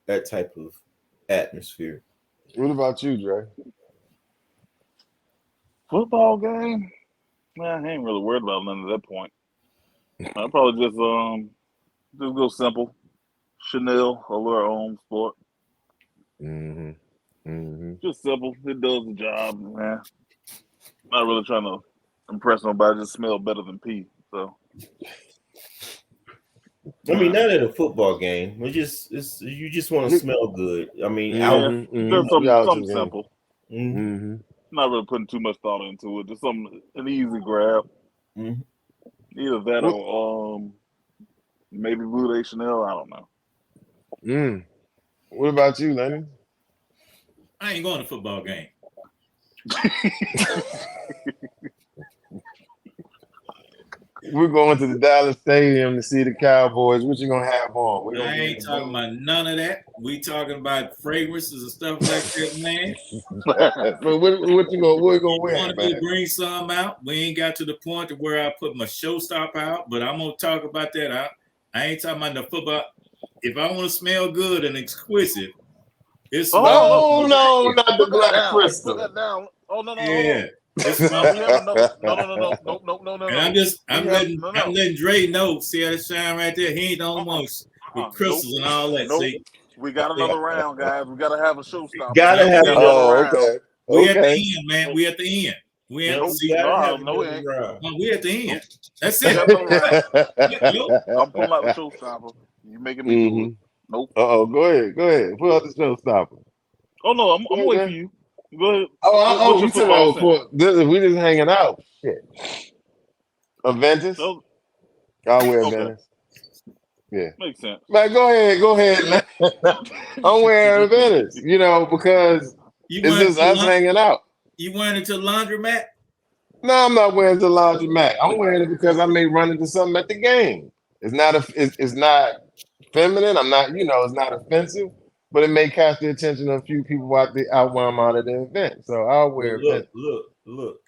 that type of atmosphere. What about you, Dre? Football game? Man, I ain't really worried about none at that point. I'd probably just go simple. Chanel, Allure Home Sport. Just simple. It does the job, man. Not really trying to impress nobody. Just smell better than pee. So. I mean, not at a football game. You just want to smell good. I mean, just something simple. Not really putting too much thought into it. Just an easy grab. Either that or maybe Blue Day Chanel. I don't know. What about you, Lenny? I ain't going to football game. We're going to the Dallas Stadium to see the Cowboys. What you gonna have on? We're gonna I be in ain't the talking booth. about none of that. We talking about fragrances and stuff like that, man. But what you gonna You wear, want to man? go bring some out? We ain't got to the point to where I put my showstopper out, but I'm gonna talk about that. I ain't talking about the football. If I want to smell good and exquisite, it's Oh no, not the Put that Black down. Put Crystal. that down. Oh no, yeah. It's no. We have another. No. And I'm letting Dre know. See how it shine right there. He ain't the only one with crystals and all that. Nope. See, We got another round, guys. We gotta have a showstopper. Gotta We have got another Oh, round. okay. we at the Okay. end, man. We at the end. We at Nope. see. gotta have No, another round. No, we at the end. That's We got it. another round. Nope. I'm pulling out the showstopper. You making me do it. Nope. Uh-oh, go ahead. Pull out the showstopper. Oh no, I'm Yeah, waiting yeah. for you. Go ahead. Oh, What's you your talking football about saying? we just hanging out. Shit. Aventus? No, I'll wear okay. Aventus. Yeah. Makes sense. Man, go ahead. I'm wearing Aventus, because You it's wearing just us hanging out. You wearing it to the laundromat? No, I'm not wearing it to laundromat. I'm wearing it because I may run into something at the game. It's not feminine. I'm not, it's not offensive, but it may catch the attention of a few people out while I'm out at the event. So I'll wear Well, Aventus. look.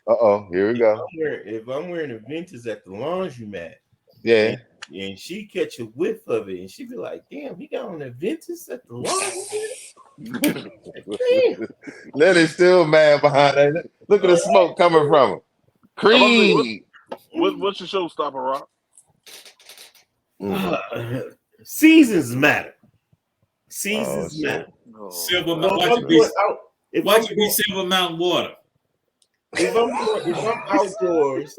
Here we go. If I'm wearing Aventus at the laundromat, Yeah. and she catch a whiff of it, and she be like, "Damn, he got on Aventus at the laundromat." Damn. Lenny's still mad behind that. Look at the smoke coming from him. Creed. What's your showstopper, Rock? Seasons matter. Seasons matter. Silver So Mountain. Watch it be Silver Mountain water. If I'm outdoors,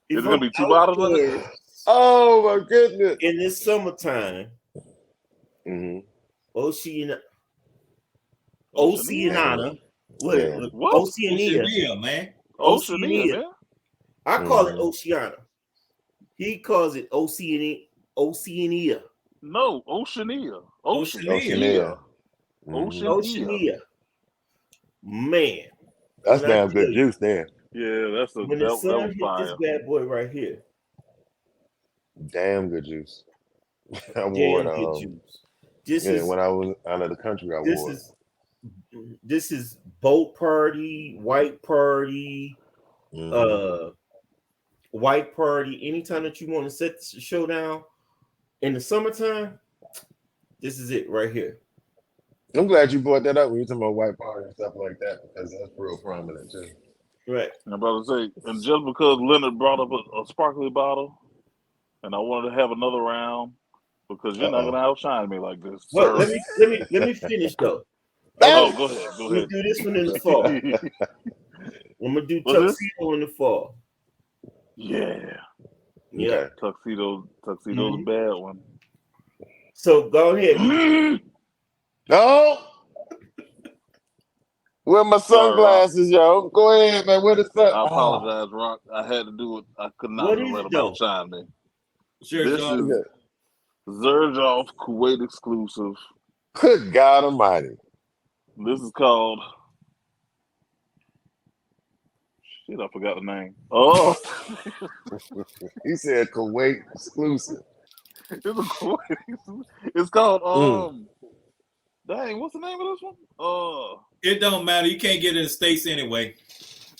It's gonna be 2 bottles of it. Oh my goodness. in this summertime, Mm-hmm. Oceania. Yeah. What? Oceania, man. Oceania, man. I call it Oceania. He calls it Oceania. No, Oceania. Oceania. Oceania. Man. That's When I damn tell good you, juice there. Yeah, When the that sun was hit fire. this bad boy right here, Damn good juice. I wore damn good it. juice. When I was out of the country, I wore it. This is boat party, white party, white party. Anytime that you want to set the show down in the summertime, this is it right here. I'm glad you brought that up when you're talking about white party and stuff like that, because that's real prominent too. Right. I'm about to say, and just because Leonard brought up a sparkly bottle, and I wanted to have another round, because you're not gonna outshine me like this. Well, Sir. let me finish though. Oh, go ahead. We'll do this one in the fall. I'm gonna do tuxedo in the fall. Yeah. Yeah. Tuxedo's a bad one. So go ahead. No. Where my sunglasses, yo? Go ahead, man. Where the sun? I apologize, Rock. I had to do it. I could not What let is him it, though? outshine me. Sure, This John. is Zerjoff Kuwait exclusive. Good God Almighty! This is called. Shit, I forgot the name. Oh, He said Kuwait exclusive. it's a Kuwait. It's called Dang, what's the name of this one? It don't matter. You can't get it in the States anyway.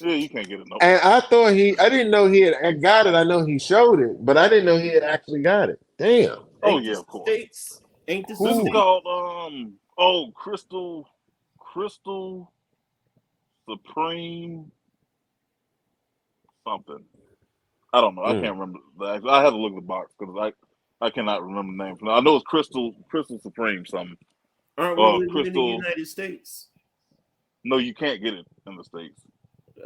Yeah, you can't get it. No. And I thought I didn't know he had got it. I know he showed it, but I didn't know he had actually got it. Damn. Oh yeah, of course. States. Ain't this This is called Crystal Supreme something. I don't know. I can't remember. I had to look at the box because I cannot remember the name. I know it's Crystal Supreme something. Aren't we living in the United States? No, you can't get it in the States.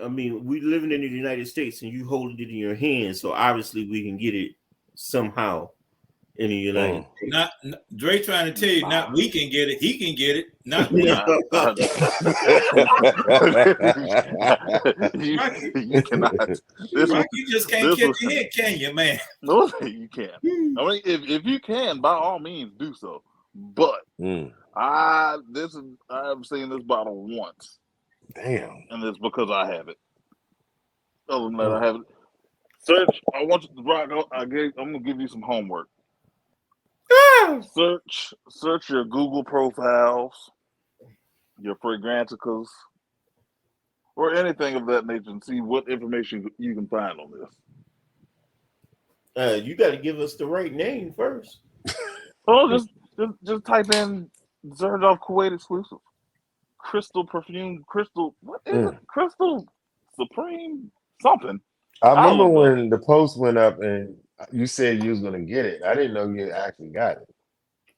I mean, we living in the United States, and you holding it in your hand, so obviously we can get it somehow in the United States. Not Dre trying to tell you, not we can get it, he can get it. Not you cannot. You just can't catch your head, can you, man? No, you can't. I mean, if you can, by all means, do so. But I've seen this bottle once. Damn. And it's because I have it. Other than that, I have it. Search. I want you to rock. I'm gonna give you some homework. Search your Google profiles, your Fragranticas, or anything of that nature, and see what information you can find on this. You got to give us the right name first. Oh, just type in Zerdov Kuwait exclusive. Crystal perfume, crystal. What is it? Crystal Supreme something. I remember when the post went up and you said you was gonna get it. I didn't know you actually got it.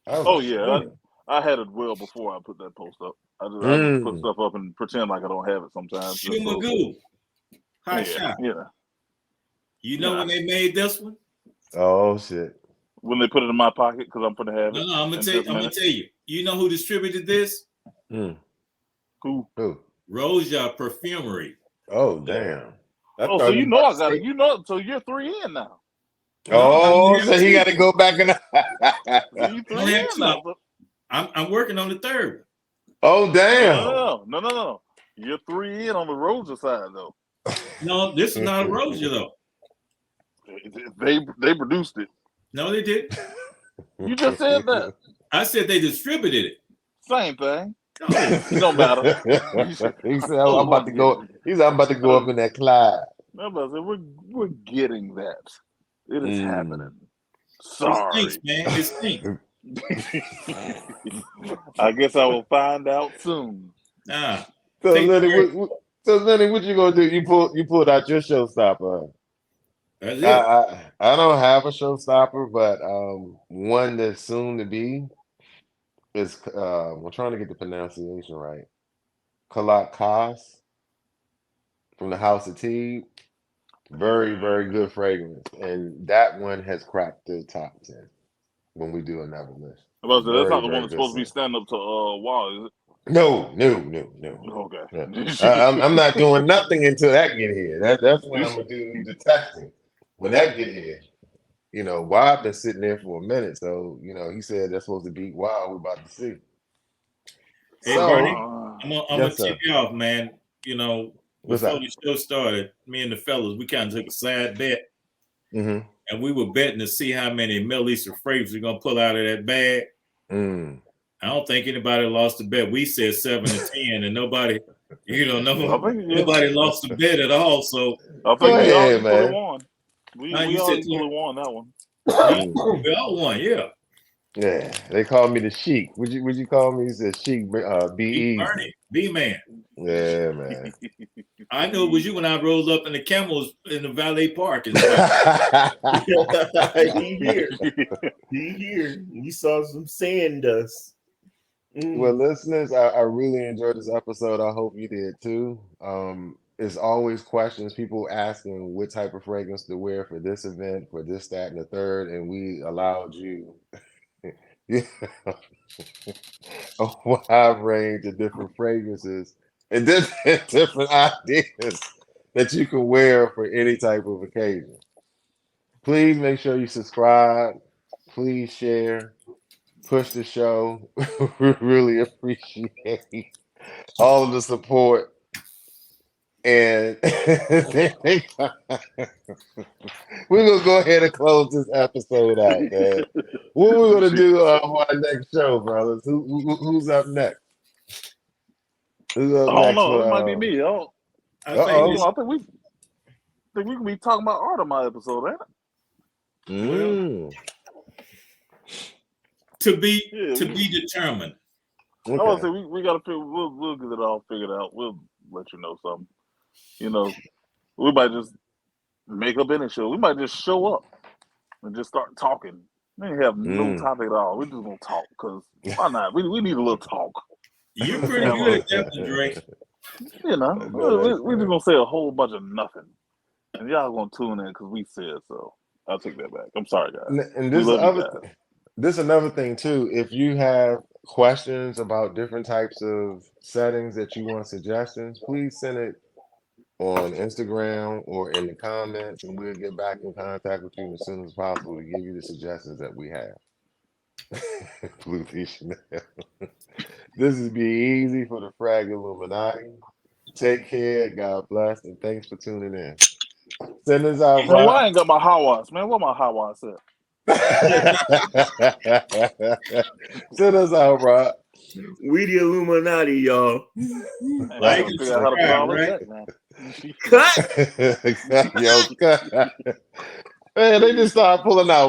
I had it well before I put that post up. I just put stuff up and pretend like I don't have it sometimes. Shumagoo. Hot shot. Yeah. You know when they made this one? Oh shit. When they put it in my pocket because I'm gonna have it. No, I'm gonna tell you. You know who distributed this? Who? Roja Perfumery. Oh damn. So you know I got it. You know, so you're 3 in now. Oh, so he got to go back and. You 3 in now. I'm working on the third. Oh damn. No. You're 3 in on the Roja side though. No, this is not a Roja though. They produced it. No, they didn't. You just said that. I said they distributed it. Same thing. No, it don't matter. He said, I'm about to go. I'm about to go up in that Clyde. We're getting that. It is happening. Sorry. It stinks, man. It stinks. I guess I will find out soon. Nah. So Lenny, what you gonna do? You pulled out your showstopper. That's it. I don't have a showstopper, but one that's soon to be is we're trying to get the pronunciation right. Kalat Kas from the House of Tea. Very, very good fragrance. And that one has cracked the top 10 when we do another list. That's not the one that's supposed to be standing up to Wall, is it? No. Okay. Yeah. I'm not doing nothing until that get here. That's when I'm gonna do the testing. When that get here, Wild been sitting there for a minute, so he said that's supposed to be Wild. We're about to see. Hey, Bernie, I'm gonna tip you off, man. Before the show started, me and the fellas, we kind of took a side bet, and we were betting to see how many Middle Eastern fragrances we're gonna pull out of that bag. I don't think anybody lost the bet. We said 7 to 10, and nobody, nobody lost the bet at all. So I think we all equally won. We all equally won that one. We all won, yeah. Yeah, they called me the Sheik. Would you call me? He said Sheik. Bernie, B-man. Yeah, man. I know it was you when I rolled up in the camels in the valet park. And he here. We saw some sand dust. Well, listeners, I really enjoyed this episode. I hope you did too. It's always questions, people asking what type of fragrance to wear for this event, for this, that, and the third, and we allowed you a wide range of different fragrances and different ideas that you can wear for any type of occasion. Please make sure you subscribe. Please share. Push the show. We really appreciate all of the support. And we're gonna go ahead and close this episode out, man. What we're gonna do for our next show, brothers? Who's up next? Who's up next? No, it might be me. I think we can be talking about art on my episode, ain't it? To be determined. Okay. I want to say we gotta figure. We'll get it all figured out. We'll let you know something. We might just make up any show. We might just show up and just start talking. We ain't have no topic at all. We're just gonna talk because why not? We need a little talk. You're pretty good at that, Drake. We're just gonna say a whole bunch of nothing, and y'all gonna tune in because we said so. I'll take that back. I'm sorry, guys. And this is another thing too. If you have questions about different types of settings that you want suggestions, please send it on Instagram or in the comments, and we'll get back in contact with you as soon as possible to give you the suggestions that we have. Blue Chanel. This is Be Easy for the Frag Illuminati. Take care. God bless, and thanks for tuning in. Send us out, Man, why I Rock. ain't got my Hawas, man? Where my Hawas at? Send us out, Rock. We the Illuminati, y'all. Man, I Like gotta and figure out how to put subscribe, all this right? back now. Cut. Yo, man, they just started pulling out